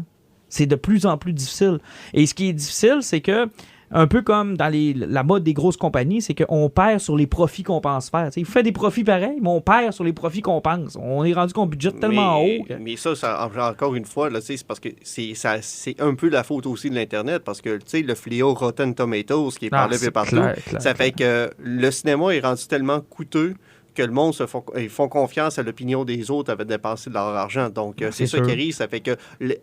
C'est de plus en plus difficile. Et ce qui est difficile, c'est que, un peu comme dans la mode des grosses compagnies, c'est qu'on perd sur les profits qu'on pense faire. T'sais, il fait des profits pareils, mais on perd sur les profits qu'on pense. On est rendu qu'on budgète tellement haut. Mais ça, encore une fois, là, c'est parce que c'est un peu la faute aussi de l'Internet, parce que le fléau Rotten Tomatoes qui est parlé partout, ça fait que le cinéma est rendu tellement coûteux que le monde ils font confiance à l'opinion des autres avant de dépenser de leur argent. Donc, c'est ça qui arrive. Ça fait que,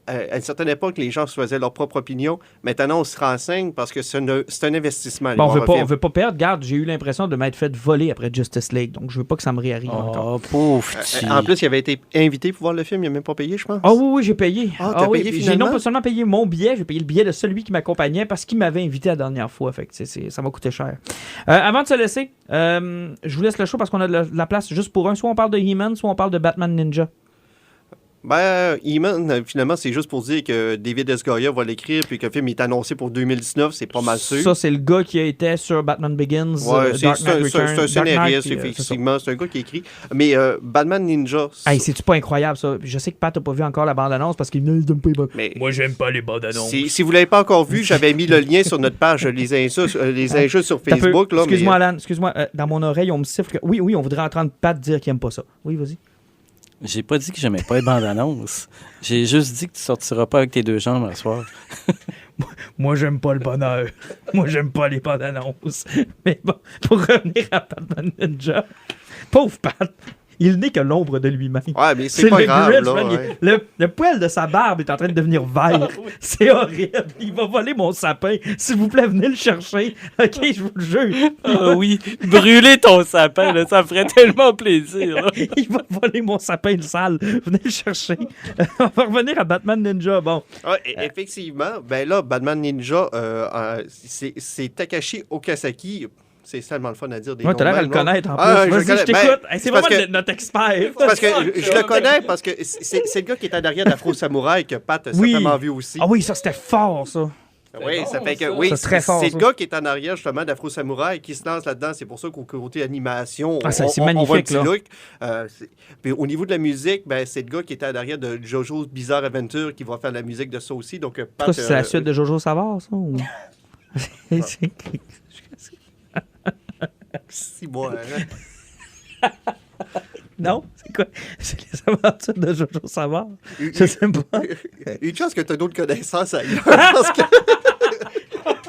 à une certaine époque, les gens se faisaient leur propre opinion. Maintenant, on se renseigne parce que c'est un investissement. Bon, on veut pas perdre. Regarde, j'ai eu l'impression de m'être fait voler après Justice League. Donc, je veux pas que ça me réarrive encore. Oh, pauvre petit. En plus, il avait été invité pour voir le film. Il n'a même pas payé, je pense. Ah oui, j'ai payé. T'as payé finalement? J'ai non pas seulement payé mon billet, j'ai payé le billet de celui qui m'accompagnait parce qu'il m'avait invité la dernière fois. Fait que ça m'a coûté cher. Avant de se laisser, je vous laisse le show parce qu'on a de la place juste pour un. Soit on parle de He-Man, soit on parle de Batman Ninja. Ben, He-Man, finalement, c'est juste pour dire que David S. Goya va l'écrire puis que le film est annoncé pour 2019. C'est pas mal sûr. Ça, c'est le gars qui a été sur Batman Begins, ouais, Dark Knight Returns. C'est un scénariste, effectivement. C'est un gars qui écrit. Mais Batman Ninja... Hey, c'est-tu pas incroyable, ça? Je sais que Pat n'a pas vu encore la bande-annonce parce qu'il ne donne pas les bandes. Mais moi, j'aime pas les bandes-annonces. Si vous l'avez pas encore vu, j'avais mis le lien sur notre page Les Injustes sur Facebook. Là, excuse-moi, Alan. Excuse-moi. Dans mon oreille, on me siffle que... Oui, on voudrait entendre Pat dire qu'il aime pas ça. Oui, vas-y. J'ai pas dit que j'aimais pas les bandes-annonces. J'ai juste dit que tu sortiras pas avec tes 2 jambes à soir. Moi, j'aime pas le bonheur. Moi, j'aime pas les bandes-annonces. Mais bon, pour revenir à Batman Ninja, pauvre Pat, il n'est que l'ombre de lui-même. Ouais, mais c'est pas grave, Grinch, là. Man, Ouais. Le poil de sa barbe est en train de devenir vert. C'est horrible. Il va voler mon sapin. S'il vous plaît, venez le chercher. OK, je vous le jure. Ah oui, brûler ton sapin, là, ça me ferait tellement plaisir. Là. Il va voler mon sapin de salle. Venez le chercher. On va revenir à Batman Ninja. Bon. Ouais, effectivement, ben là, Batman Ninja, c'est Takashi Okazaki. C'est tellement le fun à dire des noms. T'as l'air à le connaître en plus. Vas-y, je t'écoute. C'est vraiment notre expert. Parce que je le connais, parce que c'est le gars qui est en arrière d'Afro Samouraï que Pat a certainement vu aussi. Ah oui, ça c'était fort, ça. Oui, ça fait que c'est le gars qui est en arrière justement d'Afro Samouraï qui se lance là-dedans. C'est pour ça qu'au côté animation, c'est on voit un magnifique, petit look. Puis au niveau de la musique, ben, c'est le gars qui est en arrière de JoJo's Bizarre Adventure qui va faire la musique de ça aussi. Donc, Pat, c'est la suite de Jojo Savard, ça? Ou... 6 mois. Non? C'est quoi? C'est les aventures de Jojo Savard? Je sais pas. Une chance que tu as d'autres connaissances ailleurs. Parce que...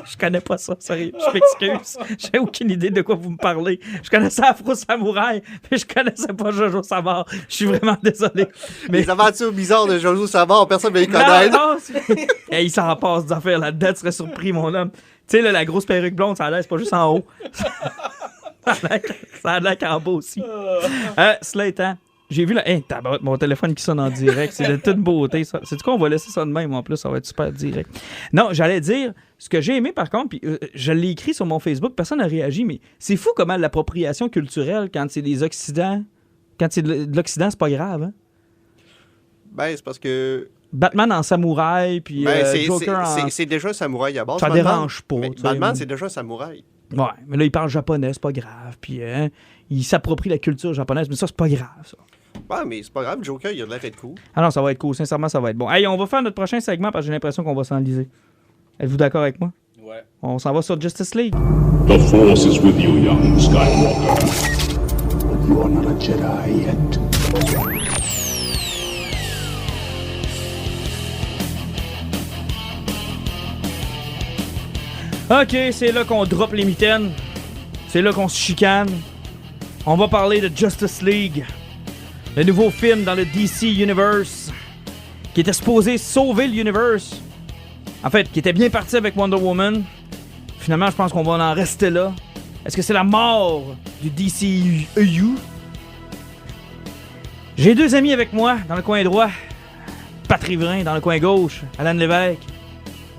Je connais pas ça, sérieux. Je m'excuse. J'ai aucune idée de quoi vous me parlez. Je connaissais Afro Samouraï, mais je connaissais pas Jojo Savard. Je suis vraiment désolé. Mais... Les aventures bizarres de Jojo Savard, personne ne va les connaître. Non, hey, il s'en passe des affaires là-dedans. Tu serais surpris, mon homme. Tu sais, là, la grosse perruque blonde, ça a l'air, c'est pas juste en haut. Ça a l'air qu'en bas aussi. Cela étant, J'ai vu tabarouette, mon téléphone qui sonne en direct. C'est de toute beauté, ça. C'est du coup, on va laisser ça de même en plus, ça va être super direct. Non, j'allais dire, ce que j'ai aimé par contre, puis je l'ai écrit sur mon Facebook, personne n'a réagi, mais c'est fou comment l'appropriation culturelle, quand c'est des Occidents, quand c'est de l'Occident, c'est pas grave, hein? Ben, c'est parce que... Batman en samouraï, puis Joker en... C'est déjà un samouraï à base. Ça dérange pas. Mais Batman, c'est déjà un samouraï. Ouais, mais là, il parle japonais, c'est pas grave. Puis il s'approprie la culture japonaise, mais ça, c'est pas grave, ça. Ouais, mais c'est pas grave, Joker, il a de l'air d'être cool. Ah non, ça va être cool. Sincèrement, ça va être bon. Hey, on va faire notre prochain segment parce que j'ai l'impression qu'on va s'enliser. Êtes-vous d'accord avec moi? Ouais. On s'en va sur Justice League. The Force is with you, young Skywalker. But you are not a Jedi yet. OK, c'est là qu'on drop les mitaines. C'est là qu'on se chicane. On va parler de Justice League. Le nouveau film dans le DC Universe qui était supposé sauver l'Universe. En fait, qui était bien parti avec Wonder Woman. Finalement, je pense qu'on va en rester là. Est-ce que c'est la mort du DCEU? J'ai deux amis avec moi dans le coin droit. Pat Riverain dans le coin gauche. Alan Lévesque.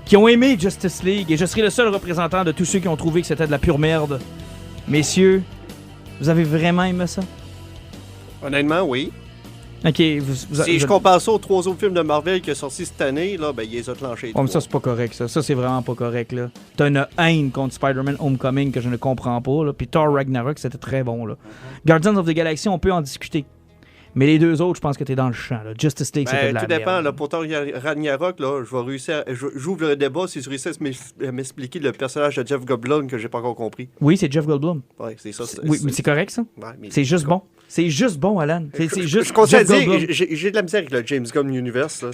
Qui ont aimé Justice League. Et je serai le seul représentant de tous ceux qui ont trouvé que c'était de la pure merde. Messieurs, vous avez vraiment aimé ça? Honnêtement, oui. OK. Si je compare ça aux 3 autres films de Marvel qui sont sortis cette année, là, ben, il les a clenchés. Oh, mais ça, c'est pas correct, ça. Ça, c'est vraiment pas correct, là. T'as une haine contre Spider-Man Homecoming que je ne comprends pas, là. Puis Thor Ragnarok, c'était très bon, là. Guardians of the Galaxy, on peut en discuter. Mais les deux autres, je pense que t'es dans le champ, là. Justice League, c'était de la tout merde. dépend, là. Pour Thor Ragnarok, là, je vais réussir... J'ouvre le débat si je réussis à m'expliquer le personnage de Jeff Goldblum que j'ai pas encore compris. Oui, c'est Jeff Goldblum. Ouais, c'est ça. Oui, mais c'est correct, ça? Ouais, mais C'est juste bon. C'est juste bon, Alan. C'est juste je continue à Jeff dire, Goldblum. j'ai de la misère avec le James Gunn Universe, là.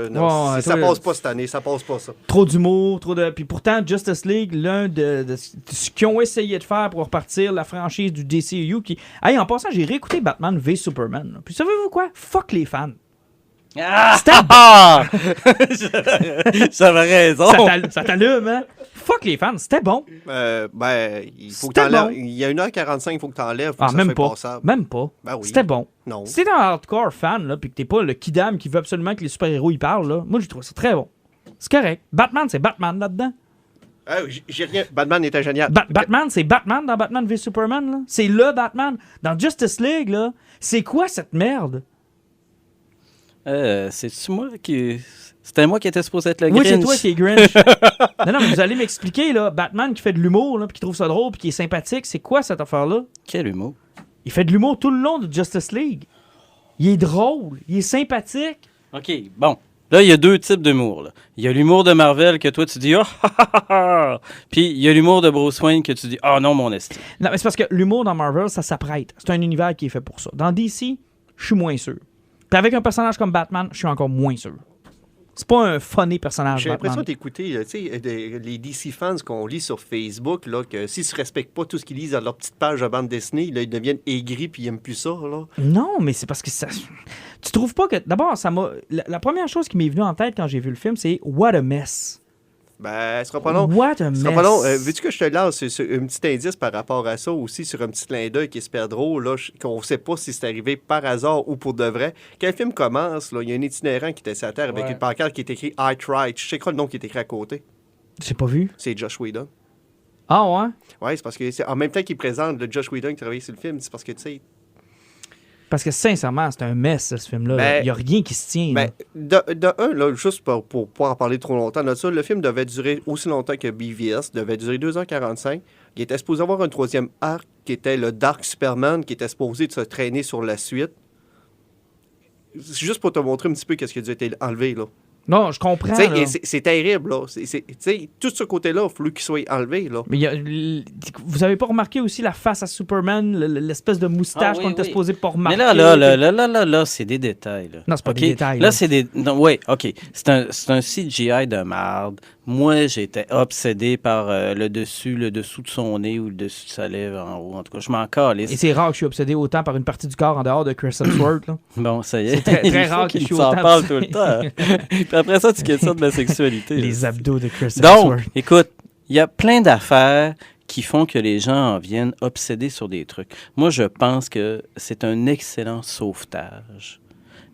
Non, Ouais, ça toi, passe pas cette année, ça passe pas ça. Trop d'humour, trop de... Puis pourtant, Justice League, l'un de ce qu'ils ont essayé de faire pour repartir la franchise du DCEU qui... Hey, en passant, j'ai réécouté Batman v Superman. Là. Puis savez-vous quoi? Fuck les fans. C'était J'avais raison. Ça t'allume, hein? Fuck les fans, c'était bon. Il faut que C'était t'enlèves. bon. Il y a 1h45, il faut que t'enlèves. Ah, même pas. Même pas. Ben oui. C'était bon. Non. Si t'es un hardcore fan, là, puis que t'es pas le kidam qui veut absolument que les super-héros y parlent, là, moi, j'ai trouvé ça très bon. C'est correct. Batman, c'est Batman là-dedans. J'ai rien. Batman était génial. Batman, c'est Batman dans Batman v Superman, là. C'est le Batman. Dans Justice League, là, c'est quoi cette merde? C'est-tu moi qui... C'était moi qui étais supposé être le Oui, Grinch. c'est toi qui es Grinch. non, mais vous allez m'expliquer, là, Batman qui fait de l'humour, là, puis qui trouve ça drôle, puis qui est sympathique, c'est quoi cette affaire-là? Quel humour. Il fait de l'humour tout le long de Justice League. Il est drôle, il est sympathique. OK, bon. Là, il y a deux types d'humour. Là. Il y a l'humour de Marvel que toi, tu dis « Ah, ah, ah, ah! » Puis il y a l'humour de Bruce Wayne que tu dis « Ah non, mon esti. » Non, mais c'est parce que l'humour dans Marvel, ça s'apprête. C'est un univers qui est fait pour ça. Dans DC, je suis moins sûr. Puis avec un personnage comme Batman, je suis encore moins sûr. C'est pas un funny personnage, J'ai l'impression Batman. d'écouter les DC fans qu'on lit sur Facebook, là, que s'ils se respectent pas tout ce qu'ils lisent dans leur petite page de bande dessinée, là, ils deviennent aigris puis ils aiment plus ça. Là. Non, mais c'est parce que ça... Tu trouves pas que... D'abord, ça m'a... La première chose qui m'est venue en tête quand j'ai vu le film, c'est « What a mess ». Ben, ce sera pas long. What a mess. Ce sera pas long. Veux-tu que je te lance un petit indice par rapport à ça aussi, sur un petit clin d'œil qui est super drôle, là, qu'on sait pas si c'est arrivé par hasard ou pour de vrai. Quand le film commence, là, il y a un itinérant qui était sur la terre avec une pancarte qui est écrit « I tried ». Je sais quoi le nom qui est écrit à côté? J'ai pas vu. C'est Josh Whedon. Ah ouais? Oui, c'est parce que en même temps qu'il présente le Josh Whedon qui travaillait sur le film, c'est parce que, tu sais... Parce que sincèrement, c'est un mess, ce film-là. Il n'y a rien qui se tient. De un, là, juste pour pas en parler trop longtemps, là, ça, le film devait durer aussi longtemps que BVS, devait durer 2h45. Il était supposé avoir un troisième arc qui était le Dark Superman, qui était supposé de se traîner sur la suite. C'est juste pour te montrer un petit peu qu'est-ce qui a dû être enlevé, là. Non, je comprends. C'est terrible, là. Tout ce côté-là, il a fallu qu'il soit enlevé, là. Mais vous avez pas remarqué aussi la face à Superman, l'espèce de moustache qu'on était supposé pas remarquer? Mais là, c'est des détails. Là. Non, c'est pas des détails. Là, c'est des... Oui, OK. C'est un CGI de merde. Moi, j'étais obsédé par le dessous de son nez ou le dessus de sa lèvre en haut. En tout cas, je m'en calisse. Et c'est rare que je suis obsédé autant par une partie du corps en dehors de Chris Hemsworth. Là. Bon, ça y est. C'est très rare que je suis autant... s'en parle tout le temps. Puis après ça, tu questionnes de ma sexualité. Les abdos de Chris Hemsworth. Donc, écoute, il y a plein d'affaires qui font que les gens en viennent obsédés sur des trucs. Moi, je pense que c'est un excellent sauvetage.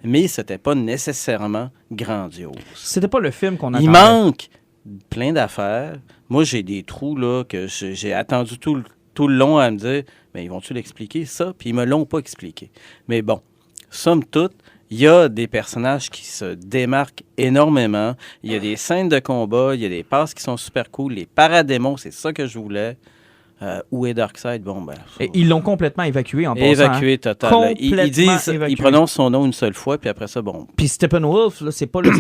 Mais c'était pas nécessairement grandiose. C'était pas le film qu'on attendait. Il manque plein d'affaires. Moi, j'ai des trous là que j'ai attendu tout le long à me dire, mais ils vont-tu l'expliquer, ça? Puis ils me l'ont pas expliqué. Mais bon, somme toute, il y a des personnages qui se démarquent énormément. Il y a des scènes de combat, il y a des passes qui sont super cool. Les paradémons, c'est ça que je voulais. Où est Darkseid? Bon, ben... Et ils l'ont complètement évacué en passant. Évacué total. Là. Ils disent, évacué. ils prononcent son nom une seule fois, puis après ça, bon... Puis Steppenwolf, là, c'est pas le...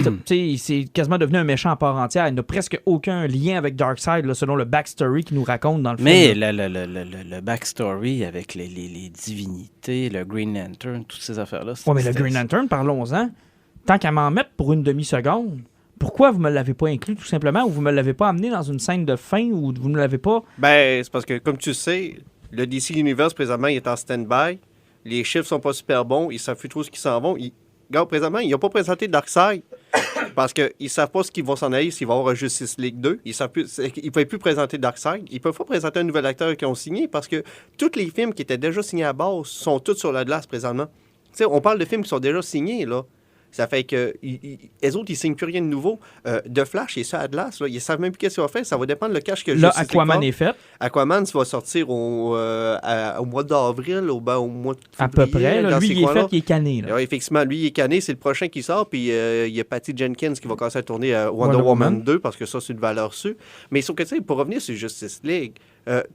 c'est quasiment devenu un méchant à part entière. Il n'a presque aucun lien avec Darkseid, là, selon le backstory qu'il nous raconte dans le film. Mais le backstory avec les divinités, le Green Lantern, toutes ces affaires-là... Ouais, mais le Green Lantern, parlons-en. Tant qu'à m'en mettre pour une demi-seconde... Pourquoi vous me l'avez pas inclus, tout simplement, ou vous me l'avez pas amené dans une scène de fin, ou vous ne l'avez pas... Ben, c'est parce que, comme tu sais, le DC Universe, présentement, il est en stand-by. Les chiffres sont pas super bons. Ils savent plus trop ce qu'ils s'en vont. Regarde, présentement, ils n'ont pas présenté Darkseid parce qu'ils savent pas ce qu'ils vont s'en aller, s'il va y avoir un Justice League 2. Ils ne peuvent plus présenter Darkseid. Ils peuvent pas présenter un nouvel acteur qu'ils ont signé parce que tous les films qui étaient déjà signés à base sont tous sur la glace présentement. Tu sais, on parle de films qui sont déjà signés, là. Ça fait que les autres, ils signent plus rien de nouveau. De Flash, il est sur Atlas. Là. Ils ne savent même plus qu'est-ce qu'ils vont faire. Ça va dépendre le cash que là, Aquaman est fait. Aquaman, ça va sortir au mois d'avril, au mois de février. À peu près. Là, lui, il est fait, il est canné. Alors, effectivement, lui, il est canné. C'est le prochain qui sort. Puis il y a Patty Jenkins qui va commencer à tourner Wonder Woman 2 parce que ça, c'est une valeur sûre. Mais sauf que, tu sais, pour revenir sur Justice League,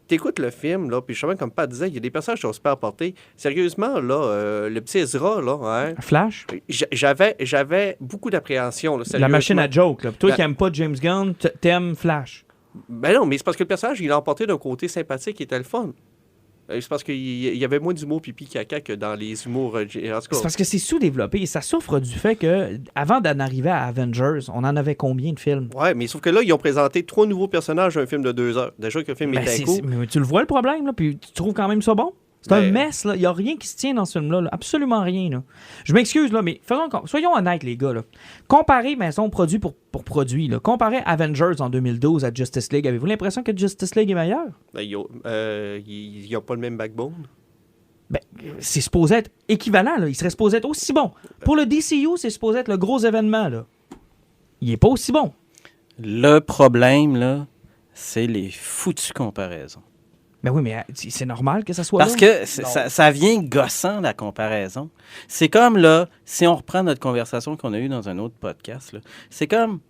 t'écoutes le film, là, puis justement, comme Pat disait, il y a des personnages qui sont super portés. Sérieusement, là, le petit Ezra, là, hein, Flash? J'avais beaucoup d'appréhension. Là, la machine à joke. Là. Toi qui n'aimes pas James Gunn, t'aimes Flash. Ben non, mais c'est parce que le personnage, il l'a emporté d'un côté sympathique et était le fun. C'est parce qu'il y avait moins d'humour pipi caca que dans les humours... C'est parce que c'est sous-développé et ça souffre du fait que avant d'en arriver à Avengers, on en avait combien de films? Ouais, mais sauf que là, ils ont présenté 3 nouveaux personnages dans un film de 2 heures. Déjà que le film était court. Mais tu le vois le problème, là, puis tu trouves quand même ça bon? C'est un mess, là. Il n'y a rien qui se tient dans ce film-là. Là. Absolument rien, là. Je m'excuse, là, mais soyons honnêtes, les gars, là. Comparez, mettons, produit pour produit, là. Comparez Avengers en 2012 à Justice League. Avez-vous l'impression que Justice League est meilleur? Ben, ils n'ont pas le même backbone. Ben, c'est supposé être équivalent, là. Il serait supposé être aussi bon. Pour le DCU, c'est supposé être le gros événement, là. Il n'est pas aussi bon. Le problème, là, c'est les foutues comparaisons. Ben oui, mais c'est normal que ça soit Parce là. que ça vient gossant, la comparaison. C'est comme, là, si on reprend notre conversation qu'on a eue dans un autre podcast, là, c'est comme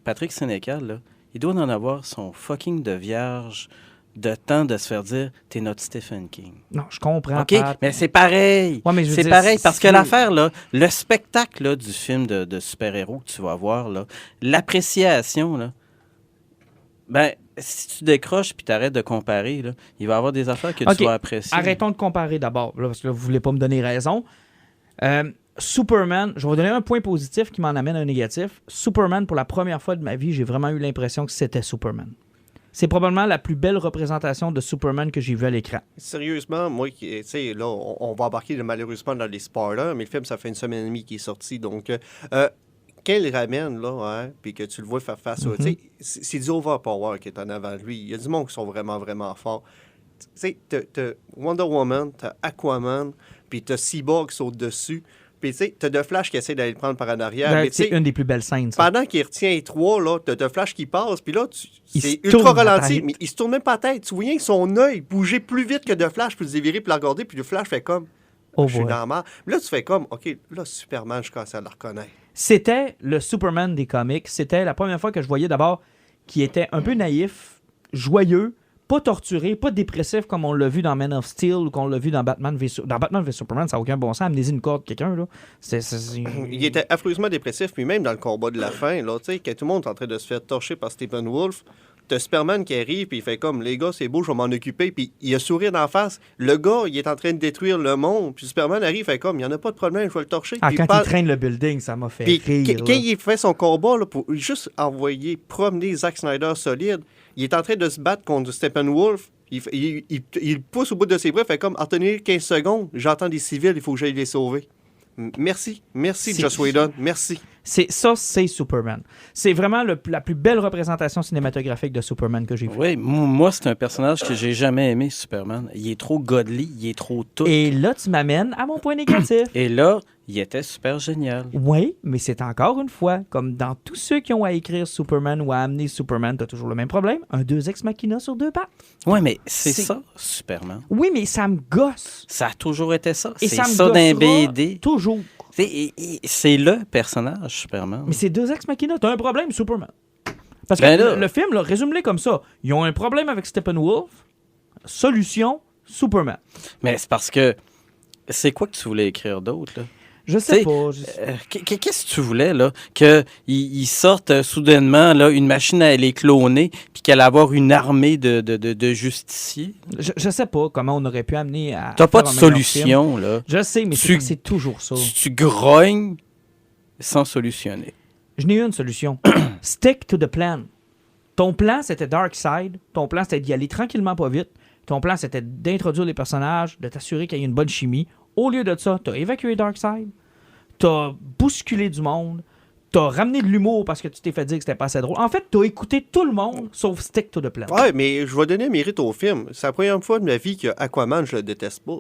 Patrick Sénécal, là, il doit en avoir son fucking de vierge de temps de se faire dire « T'es notre Stephen King ». Non, je comprends. OK, mais c'est pareil. Ouais, mais c'est pareil, parce que l'affaire, là, le spectacle là, du film de super-héros que tu vas voir, là, l'appréciation, là, ben, si tu décroches puis t'arrêtes de comparer, là, il va y avoir des affaires que tu vas apprécier. Arrêtons de comparer d'abord, là, parce que là, vous ne voulez pas me donner raison. Superman, je vais vous donner un point positif qui m'en amène un négatif. Superman, pour la première fois de ma vie, j'ai vraiment eu l'impression que c'était Superman. C'est probablement la plus belle représentation de Superman que j'ai vue à l'écran. Sérieusement, moi, tu sais, là, on va embarquer malheureusement dans les spoilers, mais le film, ça fait 1 semaine et demie qu'il est sorti, donc... quand il ramène, là, hein, puis que tu le vois faire face au... C'est du overpower qui est en avant de lui. Il y a du monde qui sont vraiment, vraiment forts. Tu sais, t'as Wonder Woman, t'as Aquaman, puis t'as Cyborg qui saute dessus. Puis, tu sais, t'as The Flash qui essaie d'aller le prendre par en arrière. Ben, c'est une des plus belles scènes, ça. Pendant qu'il retient les 3, là, t'as The Flash qui passe, puis là, c'est ultra ralenti, mais il se tourne même pas la tête. Tu vois bien que son œil bougeait plus vite que The Flash, puis le dévirer, puis le regarder, puis le Flash fait comme... je suis dans la merde. Mais là, tu fais comme, OK, là, Superman, je commence à le reconnaître. C'était le Superman des comics. C'était la première fois que je voyais d'abord qui était un peu naïf, joyeux, pas torturé, pas dépressif comme on l'a vu dans Man of Steel ou qu'on l'a vu dans Batman v Superman. Ça n'a aucun bon sens. Amenez-y une corde quelqu'un, là. Il était affreusement dépressif, puis même dans le combat de la fin, là, tu sais, quand tout le monde est en train de se faire torcher par Steppenwolf, t'as Superman qui arrive, puis il fait comme, les gars, c'est beau, je vais m'en occuper, puis il a sourire d'en face. Le gars, il est en train de détruire le monde, puis Superman arrive, il fait comme, il n'y en a pas de problème, je vais le torcher. Ah, quand il traîne le building, ça m'a fait rire. Quand il fait son combat, là, pour juste envoyer promener Zack Snyder solide, il est en train de se battre contre Steppenwolf. Il pousse au bout de ses bras, il fait comme, attendez 15 secondes, j'entends des civils, il faut que j'aille les sauver. Merci, Joss Whedon, merci. C'est Superman. C'est vraiment la plus belle représentation cinématographique de Superman que j'ai vue. Oui, moi, c'est un personnage que j'ai jamais aimé, Superman. Il est trop godly, il est trop tout. Et là, tu m'amènes à mon point négatif. Et là, il était super génial. Oui, mais c'est encore une fois, comme dans tous ceux qui ont à écrire Superman ou à amener Superman, t'as toujours le même problème. Un Deus Ex Machina sur 2 pattes. Oui, mais c'est ça, Superman. Oui, mais ça me gosse. Ça a toujours été ça. Et C'est ça me ça d'un gossera BD. toujours. C'est le personnage, Superman. Mais c'est Deus Ex Machina. T'as un problème, Superman. Parce que Ben là- le film, là, résume-le comme ça. Ils ont un problème avec Steppenwolf. Solution, Superman. Mais c'est parce que... C'est quoi que tu voulais écrire d'autre, là? Je sais T'sais, pas. Qu'est-ce que tu voulais, là? Qu'ils sortent soudainement là, une machine à les cloner, puis qu'elle allait avoir une armée de justiciers? Je sais pas comment on aurait pu amener à. T'as pas faire de un meilleur film. solution, là. Je sais, mais c'est toujours ça. Tu grognes sans solutionner. Je n'ai une solution. Stick to the plan. Ton plan, c'était Darkseid. Ton plan, c'était d'y aller tranquillement, pas vite. Ton plan, c'était d'introduire les personnages, de t'assurer qu'il y ait une bonne chimie. Au lieu de ça, t'as évacué Darkseid, t'as bousculé du monde, t'as ramené de l'humour parce que tu t'es fait dire que c'était pas assez drôle. En fait, t'as écouté tout le monde, sauf Stick to the plan. Ouais, mais je vais donner un mérite au film. C'est la première fois de ma vie que Aquaman, je le déteste pas.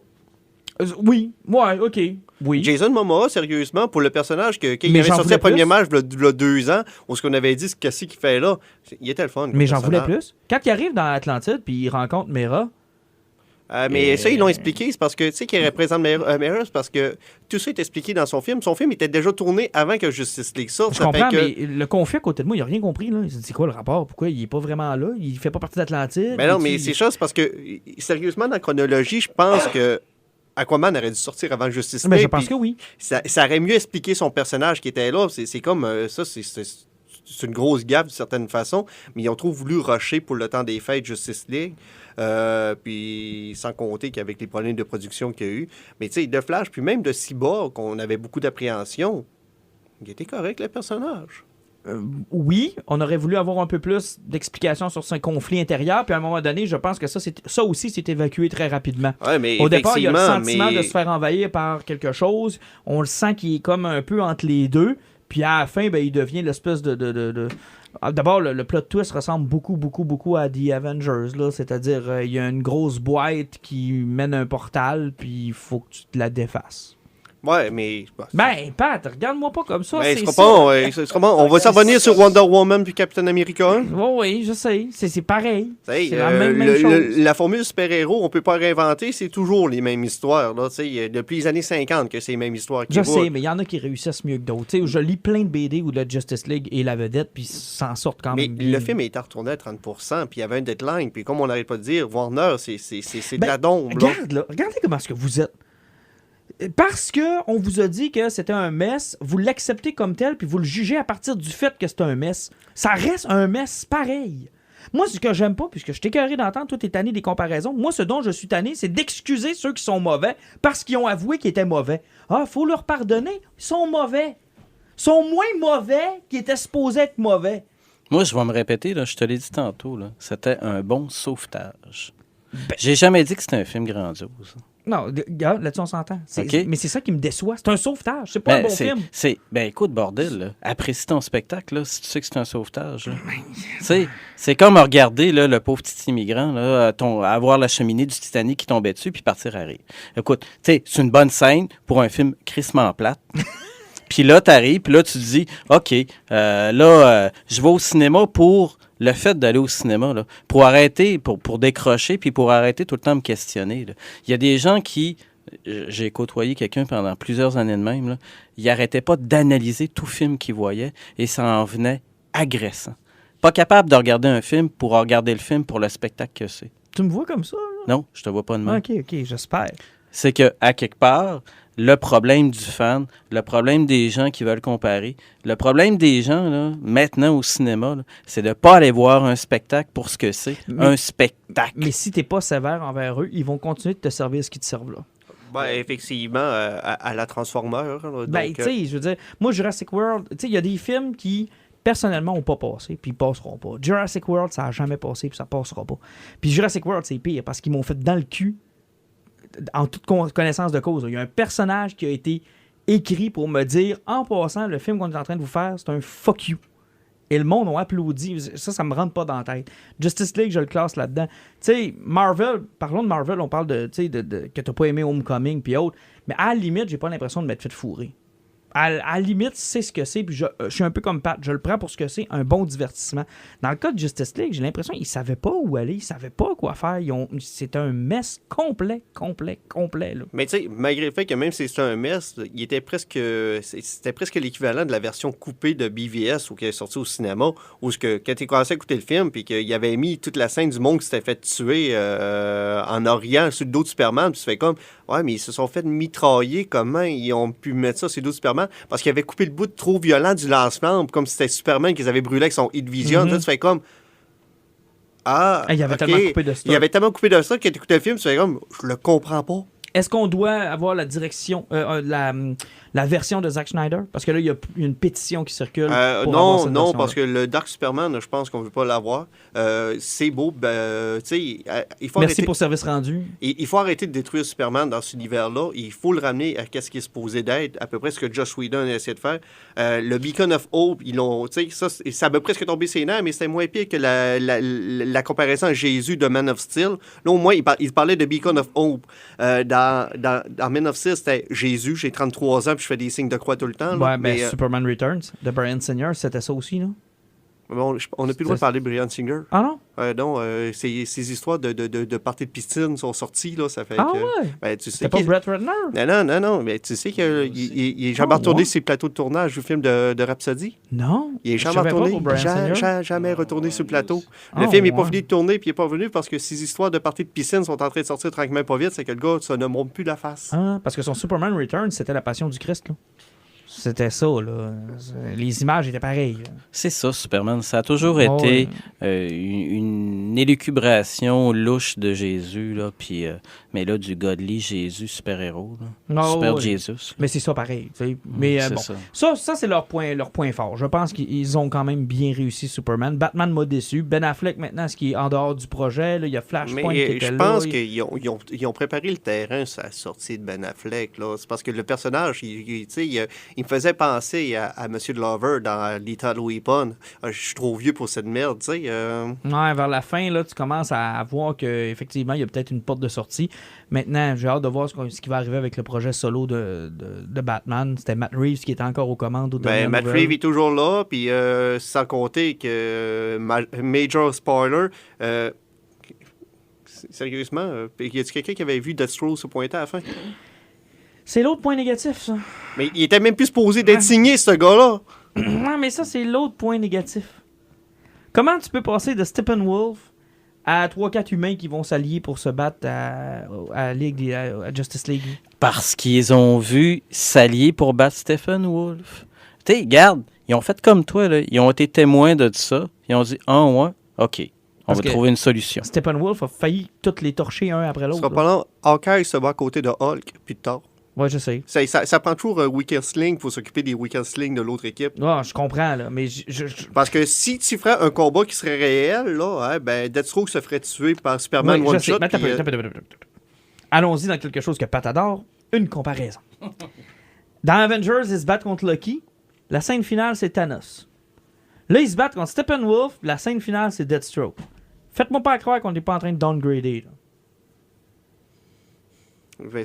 Oui, ouais, OK, oui. Jason Momoa, sérieusement, pour le personnage quand il Mais avait j'en sorti voulais le premier plus. match, il y a 2 ans, où ce qu'on avait dit, qu'est-ce qu'il fait là, il était le fun. Mais j'en comme voulais personnage. plus. Quand il arrive dans Atlantide puis il rencontre Mera, Mais ça, ils l'ont expliqué, c'est parce que, tu sais, qu'il représente Mera, c'est parce que tout ça est expliqué dans son film. Son film était déjà tourné avant que Justice League sorte. je ça fait comprends, que- mais le conflit à côté de moi, il a rien compris. Là. Il s'est dit, c'est quoi le rapport? Pourquoi il est pas vraiment là? Il fait pas partie d'Atlantide? Mais non, Et mais tu- c'est ça, c'est parce que, sérieusement, dans la chronologie, je pense que Aquaman aurait dû sortir avant Justice League. Mais je pense puis que oui. ça aurait mieux expliqué son personnage qui était là. C'est comme ça, c'est une grosse gaffe d'une certaine façon, mais ils ont trop voulu rusher pour le temps des fêtes Justice League. Puis sans compter qu'avec les problèmes de production qu'il y a eu. Mais tu sais, de Flash, puis même de Cyborg, qu'on avait beaucoup d'appréhension, il était correct, le personnage. Oui, on aurait voulu avoir un peu plus d'explications sur ce conflit intérieur, puis à un moment donné, je pense que ça aussi s'est évacué très rapidement. Ouais, mais Au départ, il y a le effectivement, sentiment mais- de se faire envahir par quelque chose. On le sent qu'il est comme un peu entre les deux. Puis à la fin, ben, il devient l'espèce de... D'abord, le plot twist ressemble beaucoup à The Avengers. Là. C'est-à-dire, il y a une grosse boîte qui mène un portal, puis il faut que tu te la défasses. Ouais, mais... Ben, Pat, regarde-moi pas comme ça. Mais c'est ce sera ça. pas, ouais, ce sera pas- on va s'en revenir sur Wonder Woman puis Captain America. Hein? Oui, je sais. C'est pareil. T'sais, C'est la même chose. La formule super-héros, on peut pas réinventer, c'est toujours les mêmes histoires. Là, depuis les années 50 que c'est les mêmes histoires qui Je roulent. sais, mais il y en a qui réussissent mieux que d'autres. Tu sais, je lis plein de BD où la Justice League est la vedette, puis s'en sortent quand Mais même bien. le film a été retourné à 30%, puis il y avait un deadline. Puis comme on n'arrête pas de dire, Warner, c'est de Ben, la dombe. Là. Regarde, là, regardez comment est-ce que vous êtes. Parce que on vous a dit que c'était un mess, vous l'acceptez comme tel, puis vous le jugez à partir du fait que c'est un mess. Ça reste un mess pareil. Moi, ce que j'aime pas, puisque je t'ai écœuré d'entendre, toi, t'es tanné des comparaisons. Moi, ce dont je suis tanné, c'est d'excuser ceux qui sont mauvais parce qu'ils ont avoué qu'ils étaient mauvais. Ah, faut leur pardonner. Ils sont mauvais. Ils sont moins mauvais qu'ils étaient supposés être mauvais. Moi, je vais me répéter, là, je te l'ai dit tantôt, là, c'était un bon sauvetage. J'ai jamais dit que c'était un film grandiose. Non, regarde, là-dessus, on s'entend. OK. Mais c'est ça qui me déçoit. C'est un sauvetage. C'est pas un bon film. Ben écoute, bordel, là, apprécie ton spectacle, là, si tu sais que c'est un sauvetage. là. Tu sais, c'est comme regarder là, le pauvre petit immigrant là, avoir la cheminée du Titanic qui tombait dessus puis partir à rire. Écoute, tu sais, c'est une bonne scène pour un film crissement plate. Puis là, t'arrives, puis là, tu te dis, OK, je vais au cinéma pour le fait d'aller au cinéma, là, pour arrêter, pour décrocher, puis pour arrêter tout le temps de me questionner. Là. Il y a des gens qui... J'ai côtoyé quelqu'un pendant plusieurs années de même, là, il n'arrêtait pas d'analyser tout film qu'il voyait, et ça en venait agressant. Pas capable de regarder un film pour regarder le film pour le spectacle que c'est. Tu me vois comme ça, là? Non, je te vois pas de même. OK, j'espère. C'est que à quelque part, le problème du fan, le problème des gens qui veulent comparer, le problème des gens, là, maintenant au cinéma, là, c'est de ne pas aller voir un spectacle pour ce que c'est, un spectacle. Mais si t'es pas sévère envers eux, ils vont continuer de te servir ce qu'ils te servent là. Ben, effectivement, à la Transformer. Là, Ben, donc, tu sais, je veux dire, moi, Jurassic World, tu sais, il y a des films qui, personnellement, n'ont pas passé, puis ils passeront pas. Jurassic World, ça a jamais passé, puis ça passera pas. Puis Jurassic World, c'est pire, parce qu'ils m'ont fait dans le cul, en toute connaissance de cause. Il y a un personnage qui a été écrit pour me dire, en passant, le film qu'on est en train de vous faire, c'est un fuck you. Et le monde a applaudi. Ça me rentre pas dans la tête. Justice League, je le classe là-dedans. Tu sais, Marvel, parlons de Marvel, on parle de que t'as pas aimé Homecoming puis autres. Mais à la limite, j'ai pas l'impression de m'être fait fourrer. À la limite, c'est ce que c'est, puis je suis un peu comme Pat, je le prends pour ce que c'est, un bon divertissement. Dans le cas de Justice League, j'ai l'impression qu'ils savaient pas où aller, ils savaient pas quoi faire. C'est un mess complet, là. Mais tu sais, malgré le fait que même si c'était un mess, c'était presque l'équivalent de la version coupée de BVS ou qui est sortie au cinéma, où quand tu commencé à écouter le film, puis qu'il avait mis toute la scène du monde qui s'était fait tuer en Orient sur le dos de Superman, puis tu fais comme, ouais, mais ils se sont fait mitrailler, comment ils ont pu mettre ça sur le dos de Superman? Parce qu'ils avaient coupé le bout trop violent du lance-flamme, comme si c'était Superman qu'ils avaient brûlé avec son Heat Vision. Là, tu fais comme, il avait tellement coupé de ça. Il avait tellement coupé de ça que tu écoutais le film, tu fais comme, je le comprends pas. Est-ce qu'on doit avoir la direction, la version de Zack Snyder? Parce que là, il y a une pétition qui circule. Non, parce que le Dark Superman, je pense qu'on ne veut pas l'avoir. C'est beau. Il faut Merci pour service rendu. Il faut arrêter de détruire Superman dans cet univers-là. Il faut le ramener à ce qui est supposé d'être, à peu près ce que Joss Whedon a essayé de faire. Le Beacon of Hope, ça m'a presque tombé ses nerfs, mais c'était moins pire que la comparaison à Jésus de Man of Steel. Là, au moins, il parlait de Beacon of Hope. Dans Man of Steel, c'était Jésus, j'ai 33 ans, puis je fais des signes de croix tout le temps. Là, mais Superman Returns de Bryan Singer, c'était ça aussi, là? Bon, on n'a plus le droit de parler de Bryan Singer. Ah non? Non, ces histoires de parties de piscine sont sorties, là, ça fait ouais? Ben, tu sais c'était pas Brett Ratner? Non, mais tu sais qu'il est jamais retourné sur les plateaux de tournage du film de Rhapsody? Non. Il est jamais retourné, jamais retourné sur le plateau. Le film n'est pas fini de tourner, puis il n'est pas revenu parce que ces histoires de parties de piscine sont en train de sortir tranquillement pas vite, c'est que le gars, ça ne monte plus la face. Ah, parce que son Superman Returns, c'était la passion du Christ, là. C'était ça, là. Les images étaient pareilles. Là. C'est ça, Superman. Ça a toujours été une élucubration louche de Jésus, là, puis, mais là, du godly Jésus, super-héros. Super Jesus. Mais c'est ça pareil. Mais ça c'est leur point fort. Je pense qu'ils ont quand même bien réussi Superman. Batman m'a déçu. Ben Affleck, maintenant, ce qui est en dehors du projet, là, il y a Flashpoint qui était là. Je pense qu'ils ont préparé le terrain sur la sortie de Ben Affleck. Là. C'est parce que le personnage, il me faisait penser à M. Glover dans Lethal Weapon. Je suis trop vieux pour cette merde, tu sais. Ouais, vers la fin, là, tu commences à voir qu'effectivement, il y a peut-être une porte de sortie. Maintenant, j'ai hâte de voir ce qui va arriver avec le projet solo de Batman. C'était Matt Reeves qui était encore aux commandes. Matt Reeves est toujours là, puis sans compter que major spoiler, sérieusement, y a-t-il quelqu'un qui avait vu Deathstroke se pointer à la fin? C'est l'autre point négatif, ça. Mais il était même plus supposé d'être signé, ce gars-là. Non, mais ça, c'est l'autre point négatif. Comment tu peux passer de Steppenwolf à 3-4 humains qui vont s'allier pour se battre à Justice League? Parce qu'ils ont vu s'allier pour battre Steppenwolf. Tu sais, regarde, ils ont fait comme toi, là. Ils ont été témoins de ça. Ils ont dit, OK, on va trouver une solution. Steppenwolf a failli toutes les torcher un après l'autre. Ce sera pas long. Hawkeye se bat à côté de Hulk, puis de Thor. Ouais, je sais. Ça prend toujours un weakest sling pour s'occuper des weakest slings de l'autre équipe. Ah, je comprends, là, mais Parce que si tu ferais un combat qui serait réel, là, Deathstroke se ferait tuer par Superman one-shot. Allons-y dans quelque chose que Pat adore, une comparaison. Dans Avengers, ils se battent contre Loki. La scène finale, c'est Thanos. Là, ils se battent contre Steppenwolf. La scène finale, c'est Deathstroke. Faites-moi pas croire qu'on n'est pas en train de downgrader, là.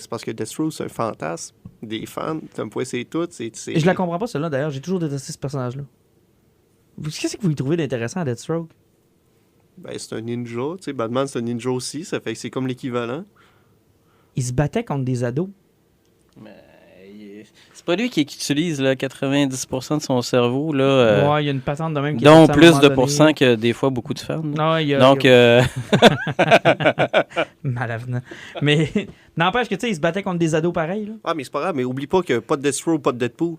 C'est parce que Deathstroke, c'est un fantasme des fans. T'aimes pas, c'est tout. Et je la comprends pas, celle-là, d'ailleurs. J'ai toujours détesté ce personnage-là. Qu'est-ce que vous y trouvez d'intéressant à Deathstroke? C'est un ninja. Tu sais, Batman, c'est un ninja aussi. Ça fait que c'est comme l'équivalent. Il se battait contre des ados. Mais c'est pas lui qui utilise là, 90% de son cerveau. Là, ouais, il y a une patente de même qui dont plus de pourcents que des fois beaucoup de fans. Non, donc, malavenant. Mais n'empêche que tu sais, il se battait contre des ados pareils. Là. Ah, mais c'est pas grave, mais oublie pas que pas de Deathstroke, pas de Deadpool.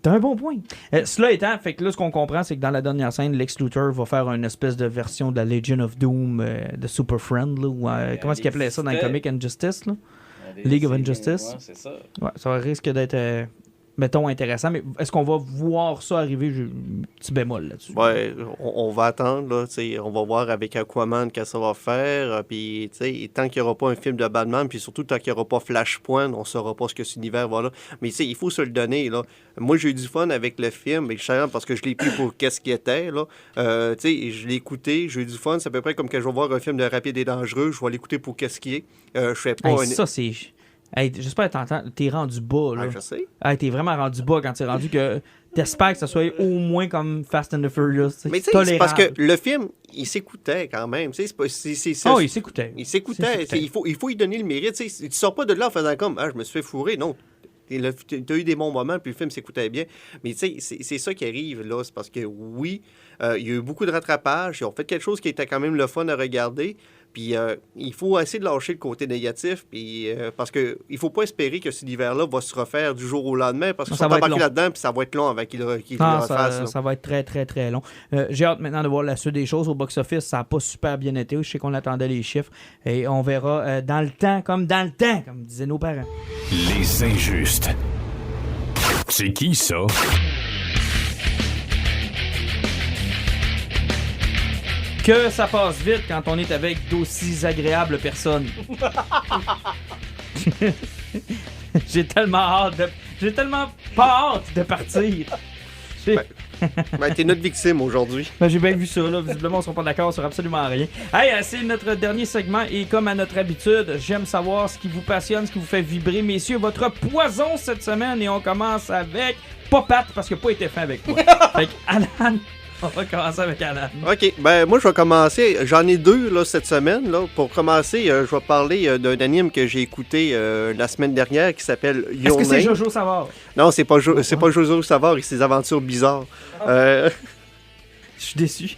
T'as un bon point. Cela étant, fait que là, ce qu'on comprend, c'est que dans la dernière scène, Lex Luthor va faire une espèce de version de la Legion of Doom de Super Friend. Là, ou, comment est-ce qu'il appelait ça dans le Comic Injustice? Là? League of Injustice. Ouais, c'est ça. Ouais, ça risque d'être mettons, intéressant. Mais est-ce qu'on va voir ça arriver? J'ai un petit bémol là-dessus. Ouais, on va attendre, là, on va voir avec Aquaman qu'est-ce que ça va faire. Puis, tant qu'il n'y aura pas un film de Batman, puis surtout tant qu'il n'y aura pas Flashpoint, on ne saura pas ce que cet univers va là. Mais il faut se le donner. Là. Moi, j'ai eu du fun avec le film, parce que je l'ai pris pour qu'est-ce qu'il était. Là. Je l'ai écouté, j'ai eu du fun. C'est à peu près comme quand je vais voir un film de Rapide et Dangereux, je vais l'écouter pour qu'est-ce qu'il est. Je fais pas Ça, c'est... Hey, j'espère que t'es rendu bas, là. je sais. Hey, t'es vraiment rendu bas quand t'es rendu que t'espères que ça soit au moins comme Fast and the Furious. Mais c'est parce que le film, il s'écoutait quand même. Il s'écoutait. Il s'écoutait. Il faut y donner le mérite. Tu sors pas de là en faisant comme « Ah, je me suis fait fourrer ». Non. Tu as eu des bons moments, puis le film s'écoutait bien. Mais c'est ça qui arrive, là. C'est parce que, oui, il y a eu beaucoup de rattrapage. Ils ont fait quelque chose qui était quand même le fun à regarder. Puis il faut essayer de lâcher le côté négatif, puis, parce qu'il ne faut pas espérer que cet univers-là va se refaire du jour au lendemain, parce qu'ils sont embarqués là-dedans, puis ça va être long avant qu'ils le refassent. Ça va être très, très, très long. J'ai hâte maintenant de voir la suite des choses. Au box-office, ça n'a pas super bien été. Je sais qu'on attendait les chiffres. Et on verra dans le temps, comme disaient nos parents. Les injustes. C'est qui, ça? Que ça passe vite quand on est avec d'aussi agréables personnes. J'ai tellement pas hâte de partir. T'es notre victime aujourd'hui. J'ai bien vu ça, là. Visiblement, on ne sera pas d'accord sur absolument rien. Hey, c'est notre dernier segment et comme à notre habitude, j'aime savoir ce qui vous passionne, ce qui vous fait vibrer. Messieurs, votre poison cette semaine et on commence avec pas Pat parce qu'il n'a pas été fin avec moi. Fait que Alan... On va commencer avec Alan. OK. Moi, je vais commencer. J'en ai deux là, cette semaine. Là. Pour commencer, je vais parler d'un anime que j'ai écouté la semaine dernière qui s'appelle Your Name. Est-ce que c'est Jojo Savard? Non, c'est pas Jojo Savard et ses aventures bizarres. Je suis déçu.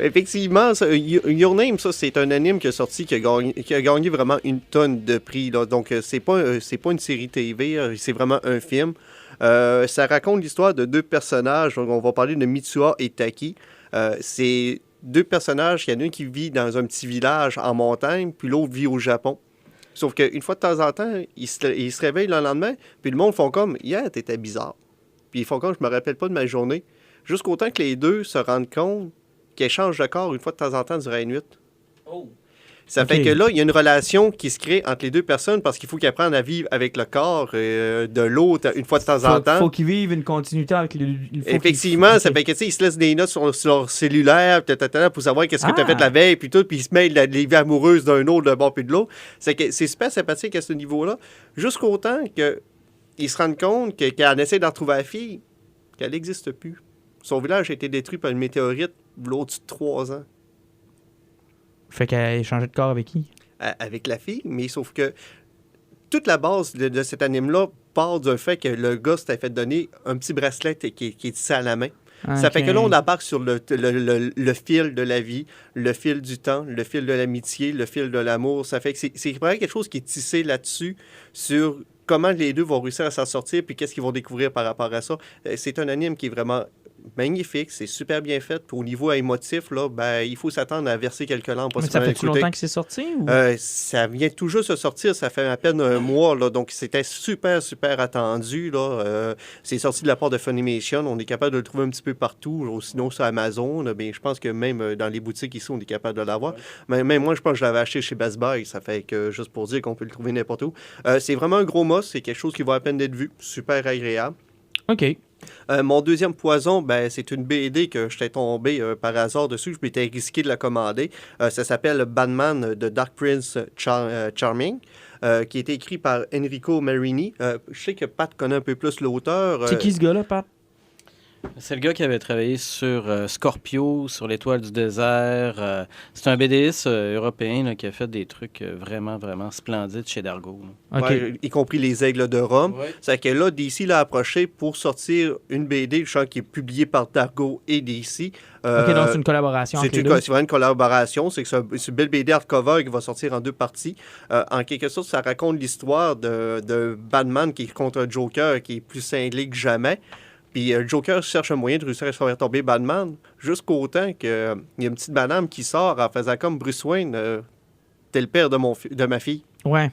Effectivement, Your Name, ça, c'est un anime qui est sorti, qui a gagné vraiment une tonne de prix. Là. Donc, c'est pas une série TV, c'est vraiment un film. Ça raconte l'histoire de deux personnages. Donc, on va parler de Mitsuha et Taki. C'est deux personnages. Il y en a un qui vit dans un petit village en montagne, puis l'autre vit au Japon. Sauf qu'une fois de temps en temps, ils se réveillent le lendemain, puis le monde font comme « Hier, t'étais bizarre. » Puis ils font comme « Je me rappelle pas de ma journée. » Jusqu'au temps que les deux se rendent compte qu'ils changent de corps une fois de temps en temps durant la nuit. Oh. Ça fait que là, il y a une relation qui se crée entre les deux personnes parce qu'il faut qu'ils apprennent à vivre avec le corps de l'autre une fois de temps en temps. Il faut qu'ils vivent une continuité avec Effectivement, ça fait que, ils se laissent des notes sur leur cellulaire pour savoir qu'est-ce que tu as fait la veille, puis tout, puis ils se mêlent les vies amoureuses d'un autre, d'un bord puis de l'autre. C'est super sympathique à ce niveau-là, jusqu'au temps qu'ils se rendent compte qu'elle essaie d'en retrouver la fille, qu'elle n'existe plus. Son village a été détruit par une météorite au-dessus de 3 ans. Fait qu'elle a changé de corps avec qui? Avec la fille, mais sauf que toute la base de cet anime-là part du fait que le gars s'était fait donner un petit bracelet qui est tissé à la main. Ça fait que là, on embarque sur le fil de la vie, le fil du temps, le fil de l'amitié, le fil de l'amour. Ça fait que c'est vraiment quelque chose qui est tissé là-dessus, sur comment les deux vont réussir à s'en sortir, puis qu'est-ce qu'ils vont découvrir par rapport à ça. C'est un anime qui est vraiment magnifique, c'est super bien fait. Puis au niveau émotif, là, il faut s'attendre à verser quelques larmes. Mais ça fait-tu longtemps que c'est sorti? Ou? Ça vient tout juste de sortir, ça fait à peine un mois, là, donc c'était super, super attendu. Là. C'est sorti de la part de Funimation, on est capable de le trouver un petit peu partout, sinon sur Amazon, mais je pense que même dans les boutiques ici, on est capable de l'avoir. Mais même moi, je pense que je l'avais acheté chez Best Buy, ça fait que, juste pour dire qu'on peut le trouver n'importe où. C'est vraiment un gros must, c'est quelque chose qui vaut à peine d'être vu, super agréable. OK. Mon deuxième poison, c'est une BD que j'étais tombé par hasard dessus. Je m'étais risqué de la commander. Ça s'appelle Batman de Dark Prince Charming, qui a été écrit par Enrico Marini. Je sais que Pat connaît un peu plus l'auteur. C'est qui ce gars-là, Pat? C'est le gars qui avait travaillé sur Scorpio, sur l'Étoile du désert. C'est un BDiste européen là, qui a fait des trucs vraiment, vraiment splendides chez Dargo. Okay. Y compris Les Aigles de Rome. Ouais. C'est que là, DC l'a approché pour sortir une BD, je pense, qui est publiée par Dargo et DC. OK, donc c'est une collaboration entre les deux. C'est vraiment une collaboration. C'est une belle BD hardcover qui va sortir en 2 parties. En quelque sorte, ça raconte l'histoire de Batman qui est contre un Joker qui est plus cinglé que jamais. Puis Joker cherche un moyen de réussir à faire tomber Batman jusqu'au temps qu'il y a une petite madame qui sort en faisant comme Bruce Wayne, t'es le père de ma fille. Ouais.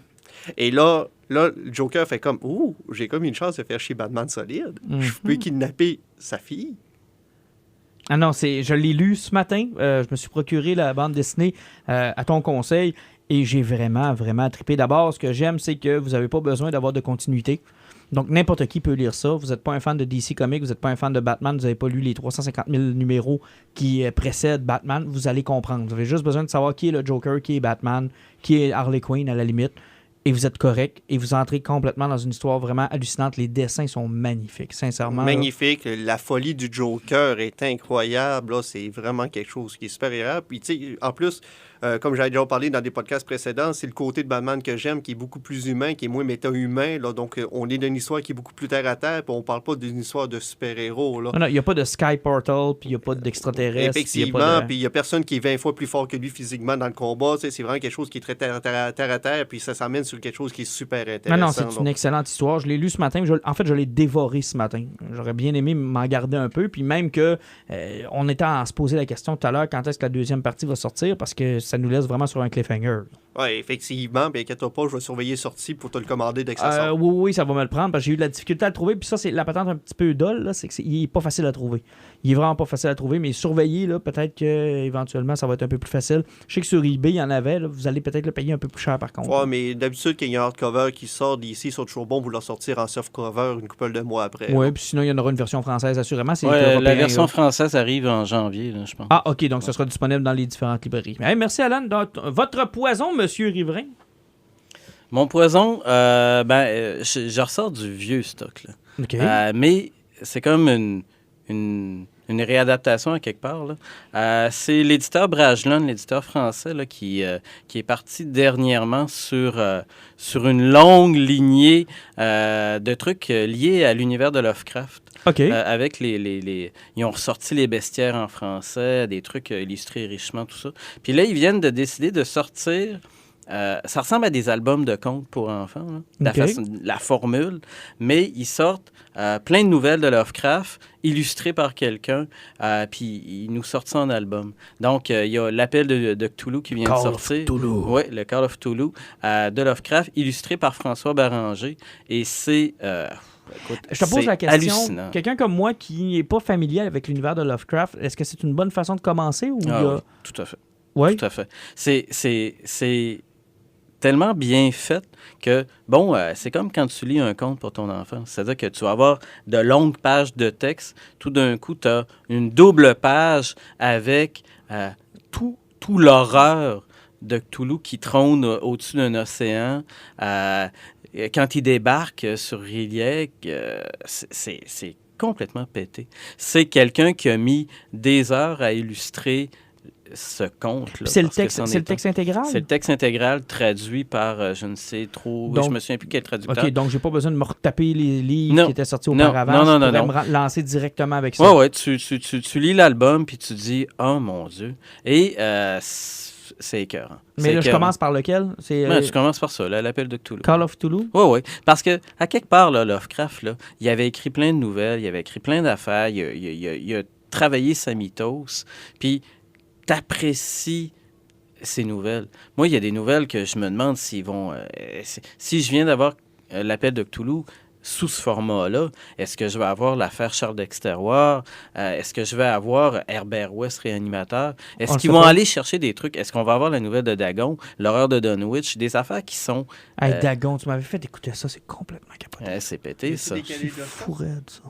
Et là, Là, le Joker fait comme, ouh, j'ai comme une chance de faire chier Batman solide. Je peux kidnapper sa fille. Ah non, je l'ai lu ce matin. Je me suis procuré la bande dessinée à ton conseil et j'ai vraiment, vraiment trippé. D'abord, ce que j'aime, c'est que vous n'avez pas besoin d'avoir de continuité. Donc, n'importe qui peut lire ça. Vous n'êtes pas un fan de DC Comics, vous n'êtes pas un fan de Batman, vous n'avez pas lu les 350 000 numéros qui précèdent Batman, vous allez comprendre. Vous avez juste besoin de savoir qui est le Joker, qui est Batman, qui est Harley Quinn à la limite. Et vous êtes correct. Et vous entrez complètement dans une histoire vraiment hallucinante. Les dessins sont magnifiques, sincèrement. Magnifique. La folie du Joker est incroyable. Là, c'est vraiment quelque chose qui est super agréable. Puis, tu sais, en plus, comme j'avais déjà parlé dans des podcasts précédents, c'est le côté de Batman que j'aime, qui est beaucoup plus humain, qui est moins méta-humain. Là. Donc, on est dans une histoire qui est beaucoup plus terre-à-terre, puis on parle pas d'une histoire de super-héros. Là. Non, il n'y a pas de Sky Portal, puis il n'y a pas d'extraterrestre. Effectivement, puis il y a personne qui est 20 fois plus fort que lui physiquement dans le combat. Tu sais, c'est vraiment quelque chose qui est très terre-à-terre, puis ça s'amène sur quelque chose qui est super intéressant. Non, c'est une excellente histoire. Je l'ai lu ce matin. En fait, je l'ai dévoré ce matin. J'aurais bien aimé m'en garder un peu, puis même que on était à se poser la question tout à l'heure, quand est-ce que la deuxième partie va sortir, parce que ça nous laisse vraiment sur un cliffhanger. Oui, effectivement. Bien, inquiète-toi pas, je vais surveiller sortie pour te le commander dès que ça sort. Oui, ça va me le prendre, parce que j'ai eu de la difficulté à le trouver. Puis ça, c'est la patente un petit peu dole, là, c'est qu'il n'est pas facile à trouver. Il est vraiment pas facile à trouver, mais surveiller, là, peut-être qu'éventuellement, ça va être un peu plus facile. Je sais que sur eBay, il y en avait. Là, vous allez peut-être le payer un peu plus cher, par contre. Oui, mais d'habitude, quand il y a un hardcover qui sort d'ici, ils sont toujours bons pour leur sortir en softcover une couple de mois après. Oui, puis sinon, il y en aura une version française, assurément. La version française arrive en janvier, là, je pense. Ah, OK, donc ça sera disponible dans les différentes librairies. Hey, merci, Alan. Donc, votre poison, Monsieur Riverain? Mon poison, je ressors du vieux stock, là. OK. Mais c'est comme une réadaptation à quelque part, là. C'est l'éditeur Brajlon, l'éditeur français, là, qui est parti dernièrement sur une longue lignée de trucs liés à l'univers de Lovecraft. OK. Avec ils ont ressorti les bestiaires en français, des trucs illustrés richement, tout ça. Puis là, ils viennent de décider de sortir... ça ressemble à des albums de contes pour enfants, là, la formule, mais ils sortent plein de nouvelles de Lovecraft illustrées par quelqu'un, puis ils nous sortent ça en album. Donc, il y a l'Appel de Cthulhu qui vient de sortir. Oui, le Call of Cthulhu de Lovecraft, illustré par François Béranger, et c'est... écoute, je te pose la question, hallucinant. Quelqu'un comme moi qui n'est pas familier avec l'univers de Lovecraft, est-ce que c'est une bonne façon de commencer? Ou oui, tout à fait. Oui? Tout à fait. C'est tellement bien fait que, c'est comme quand tu lis un conte pour ton enfant. C'est-à-dire que tu vas avoir de longues pages de texte. Tout d'un coup, tu as une double page avec tout l'horreur de Cthulhu qui trône au-dessus d'un océan. Quand il débarque sur Rilliec, c'est complètement pété. C'est quelqu'un qui a mis des heures à illustrer ce conte-là. C'est le texte intégral? C'est le texte intégral traduit par, je ne sais trop, je me souviens plus quel traducteur. OK, donc j'ai pas besoin de me retaper les livres qui étaient sortis auparavant. Non. Je pourrais me lancer directement avec ça. Oui, tu lis l'album puis tu dis « Oh mon Dieu! » Et c'est écœurant. Mais là, je commence par lequel? Tu commences par ça, l'Appel de Cthulhu. Call of Cthulhu? Oui. Parce que, à quelque part, là, Lovecraft, là, il avait écrit plein de nouvelles, il avait écrit plein d'affaires, il a travaillé sa mythos, puis t'apprécies ces nouvelles. Moi, il y a des nouvelles que je me demande s'ils vont... si je viens d'avoir l'Appel de Cthulhu sous ce format-là, est-ce que je vais avoir l'affaire Charles Dexter Ward? Est-ce que je vais avoir Herbert West, réanimateur? Est-ce qu'ils vont aller chercher des trucs? Est-ce qu'on va avoir la nouvelle de Dagon, l'horreur de Dunwich? Des affaires qui sont... Dagon, tu m'avais fait écouter ça, c'est complètement capoté. C'est pété, ça. C'est fou raide, ça.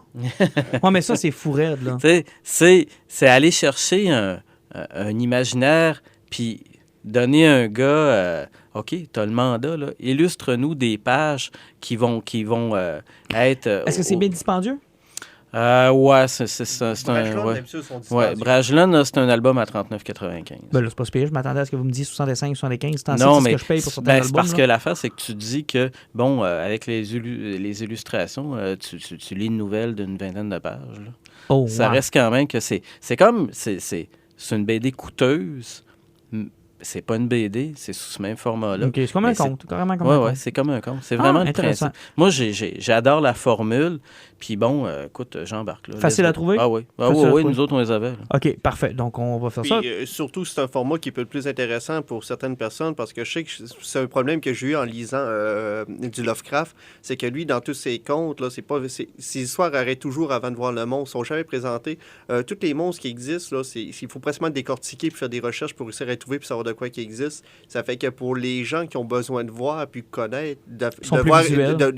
Ouais, mais ça, c'est fou raide, là. C'est aller chercher un imaginaire, puis donner un gars, OK, t'as le mandat, là, illustre-nous des pages qui vont être... Est-ce que c'est bien dispendieux? Ouais, c'est un... Brajlon, c'est un album à 39,95. Ben là, c'est pas pire. Je m'attendais à ce que vous me disiez 65, 75. Non, mais ce que je paye pour certains albums. Parce que l'affaire, c'est que tu dis que, avec les illustrations, tu lis une nouvelle d'une vingtaine de pages. Là. Ça reste quand même que c'est comme... C'est une BD coûteuse, c'est pas une BD, c'est sous ce même format-là. OK, c'est comme un Mais conte, carrément comme un Oui, conte. c'est comme un conte. C'est vraiment le intéressant. principe. Moi, j'adore la formule. Puis bon, écoute, j'embarque. Là. Facile à trouver? Ah oui. Facile à trouver. Nous autres, on les avait. Là. OK, parfait. Donc, on va faire Puis, ça. surtout, c'est un format qui peut être plus intéressant pour certaines personnes parce que je sais que c'est un problème que j'ai eu en lisant du Lovecraft. C'est que lui, dans tous ses contes, là, ses histoires arrêtent toujours avant de voir le monstre. Ils ne sont jamais présentés. Tous les monstres qui existent, là, il faut presque décortiquer puis faire des recherches pour réussir à trouver puis savoir de quoi qui existe. Ça fait que pour les gens qui ont besoin de voir puis connaître,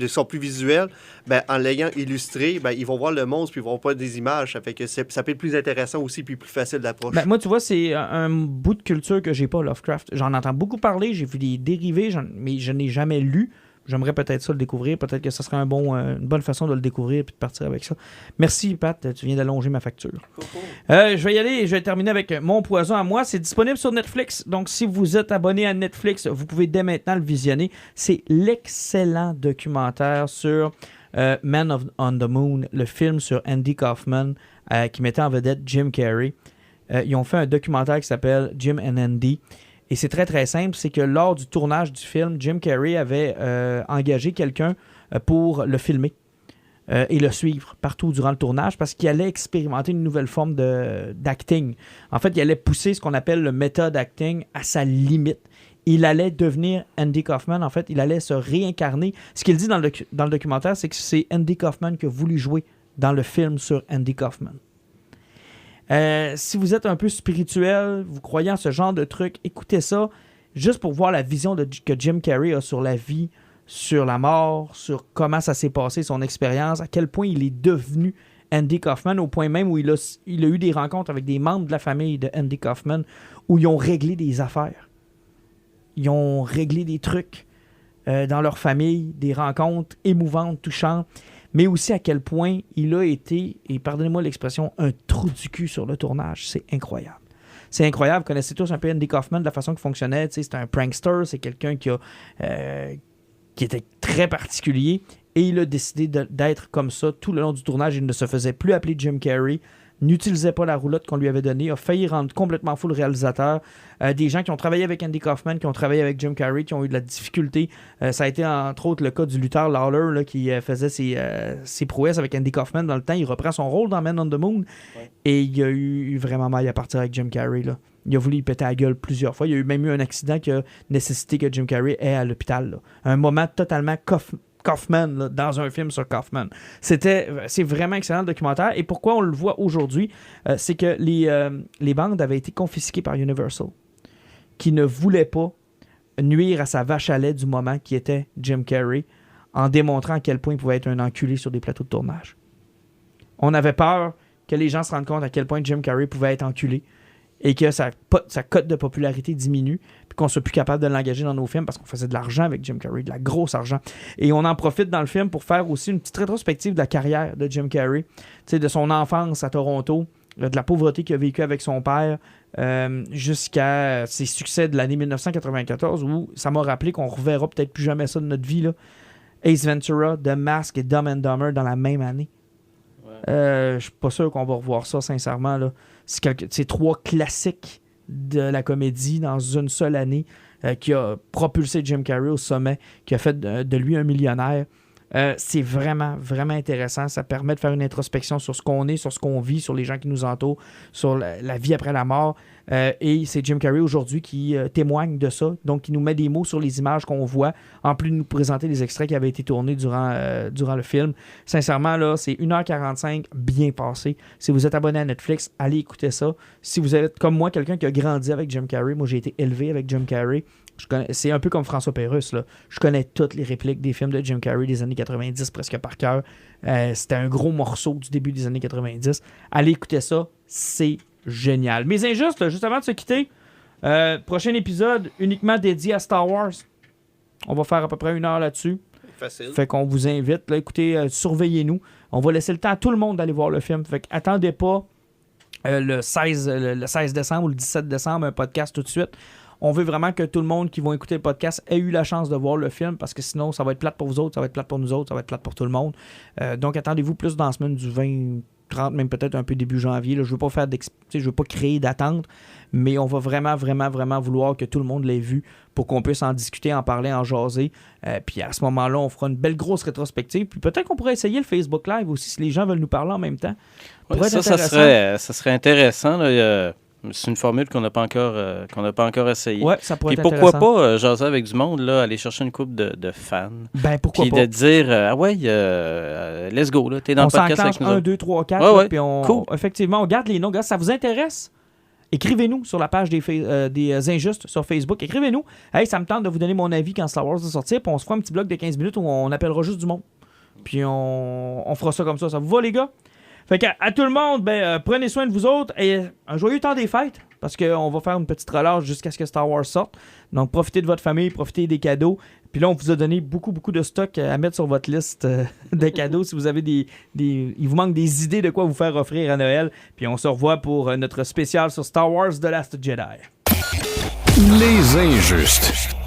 sont plus visuels, ben, en l'ayant illustré, ben, ils vont voir le monstre puis ils vont voir des images. Ça fait que ça peut être plus intéressant aussi puis plus facile d'approche. Ben, moi, tu vois, c'est un bout de culture que j'ai pas, Lovecraft. J'en entends beaucoup parler, j'ai vu des dérivés, mais je n'ai jamais lu. J'aimerais peut-être ça le découvrir. Peut-être que ça serait une bonne façon de le découvrir et de partir avec ça. Merci, Pat. Tu viens d'allonger ma facture. Je vais y aller et je vais terminer avec Mon Poison à moi. C'est disponible sur Netflix. Donc, si vous êtes abonné à Netflix, vous pouvez dès maintenant le visionner. C'est l'excellent documentaire sur Man on the Moon, le film sur Andy Kaufman qui mettait en vedette Jim Carrey. Ils ont fait un documentaire qui s'appelle Jim and Andy. Et c'est très, très simple. C'est que lors du tournage du film, Jim Carrey avait engagé quelqu'un pour le filmer et le suivre partout durant le tournage parce qu'il allait expérimenter une nouvelle forme d'acting. En fait, il allait pousser ce qu'on appelle le method acting à sa limite. Il allait devenir Andy Kaufman. En fait, il allait se réincarner. Ce qu'il dit dans le documentaire, c'est que c'est Andy Kaufman qui a voulu jouer dans le film sur Andy Kaufman. Si vous êtes un peu spirituel, vous croyez en ce genre de truc, écoutez ça juste pour voir la vision que Jim Carrey a sur la vie, sur la mort, sur comment ça s'est passé, son expérience, à quel point il est devenu Andy Kaufman, au point même où il a eu des rencontres avec des membres de la famille de Andy Kaufman où ils ont réglé des affaires. Ils ont réglé des trucs dans leur famille, des rencontres émouvantes, touchantes. Mais aussi à quel point il a été, et pardonnez-moi l'expression, un trou du cul sur le tournage. C'est incroyable. C'est incroyable. Vous connaissez tous un peu Andy Kaufman de la façon qu'il fonctionnait. C'est un prankster, c'est quelqu'un qui était très particulier. Et il a décidé d'être comme ça tout le long du tournage. Il ne se faisait plus appeler Jim Carrey, n'utilisait pas la roulotte qu'on lui avait donnée, a failli rendre complètement fou le réalisateur. Des gens qui ont travaillé avec Andy Kaufman, qui ont travaillé avec Jim Carrey, qui ont eu de la difficulté. Ça a été entre autres le cas du lutteur Lawler là, qui faisait ses prouesses avec Andy Kaufman dans le temps. Il reprend son rôle dans Man on the Moon et il a eu vraiment mal à partir avec Jim Carrey. Là. Il a voulu y péter la gueule plusieurs fois. Il y a même eu un accident qui a nécessité que Jim Carrey ait à l'hôpital. Là. Un moment totalement Kaufman, là, dans un film sur Kaufman. C'est vraiment excellent le documentaire. Et pourquoi on le voit aujourd'hui, c'est que les bandes avaient été confisquées par Universal, qui ne voulait pas nuire à sa vache à lait du moment qui était Jim Carrey, en démontrant à quel point il pouvait être un enculé sur des plateaux de tournage. On avait peur que les gens se rendent compte à quel point Jim Carrey pouvait être enculé et que sa cote de popularité diminue, puis qu'on soit plus capable de l'engager dans nos films parce qu'on faisait de l'argent avec Jim Carrey, de la grosse argent. Et on en profite dans le film pour faire aussi une petite rétrospective de la carrière de Jim Carrey, de son enfance à Toronto, de la pauvreté qu'il a vécu avec son père, jusqu'à ses succès de l'année 1994, où ça m'a rappelé qu'on reverra peut-être plus jamais ça de notre vie, là. Ace Ventura, The Mask et Dumb and Dumber dans la même année. Je suis pas sûr qu'on va revoir ça, sincèrement. Là. C'est 3 classiques de la comédie dans une seule année qui a propulsé Jim Carrey au sommet, qui a fait de lui un millionnaire. C'est vraiment, vraiment intéressant. Ça permet de faire une introspection sur ce qu'on est, sur ce qu'on vit, sur les gens qui nous entourent, sur la vie après la mort. Et c'est Jim Carrey aujourd'hui qui témoigne de ça. Donc, qui nous met des mots sur les images qu'on voit, en plus de nous présenter les extraits qui avaient été tournés durant le film. Sincèrement, là, c'est 1h45 bien passé. Si vous êtes abonné à Netflix, allez écouter ça. Si vous êtes, comme moi, quelqu'un qui a grandi avec Jim Carrey, moi, j'ai été élevé avec Jim Carrey. C'est un peu comme François Pérusse, là. Je connais toutes les répliques des films de Jim Carrey des années 90 presque par cœur. C'était un gros morceau du début des années 90. Allez écouter ça, c'est génial. Mais injuste, là, juste avant de se quitter, prochain épisode uniquement dédié à Star Wars. On va faire à peu près 1 heure là-dessus. Facile. Fait qu'on vous invite, là, écoutez, surveillez-nous. On va laisser le temps à tout le monde d'aller voir le film. Fait qu'attendez pas le 16 décembre ou le 17 décembre un podcast tout de suite. On veut vraiment que tout le monde qui va écouter le podcast ait eu la chance de voir le film parce que sinon, ça va être plate pour vous autres, ça va être plate pour nous autres, ça va être plate pour tout le monde. Donc, attendez-vous plus dans la semaine du 20-30 rentre même peut-être un peu début janvier. Là. Je veux pas créer d'attente, mais on va vraiment, vraiment, vraiment vouloir que tout le monde l'ait vu pour qu'on puisse en discuter, en parler, en jaser. Puis à ce moment-là, on fera une belle grosse rétrospective. Puis peut-être qu'on pourrait essayer le Facebook Live aussi, si les gens veulent nous parler en même temps. Ouais, ça serait intéressant. Là. C'est une formule qu'on n'a pas encore essayée. Ouais, ça pourrait être intéressant. Puis pourquoi pas jaser avec du monde, là, aller chercher une couple de fans. Ben pourquoi puis pas. de dire, let's go, là, t'es dans le podcast avec nous. 1, 2, 3, 4, puis cool. Effectivement, on garde les noms. Ça vous intéresse? Écrivez-nous sur la page des Injustes sur Facebook. Écrivez-nous. Hey, ça me tente de vous donner mon avis quand Star Wars va sortir. Puis on se fera un petit bloc de 15 minutes où on appellera juste du monde. Puis on fera ça comme ça. Ça vous va, les gars? Fait qu'à tout le monde, prenez soin de vous autres. Et un joyeux temps des fêtes. Parce qu'on va faire une petite relâche jusqu'à ce que Star Wars sorte. Donc, profitez de votre famille, profitez des cadeaux. Puis là, on vous a donné beaucoup de stock à mettre sur votre liste de cadeaux. Si vous avez il vous manque des idées de quoi vous faire offrir à Noël. Puis on se revoit pour notre spécial sur Star Wars The Last Jedi. Les Injustes.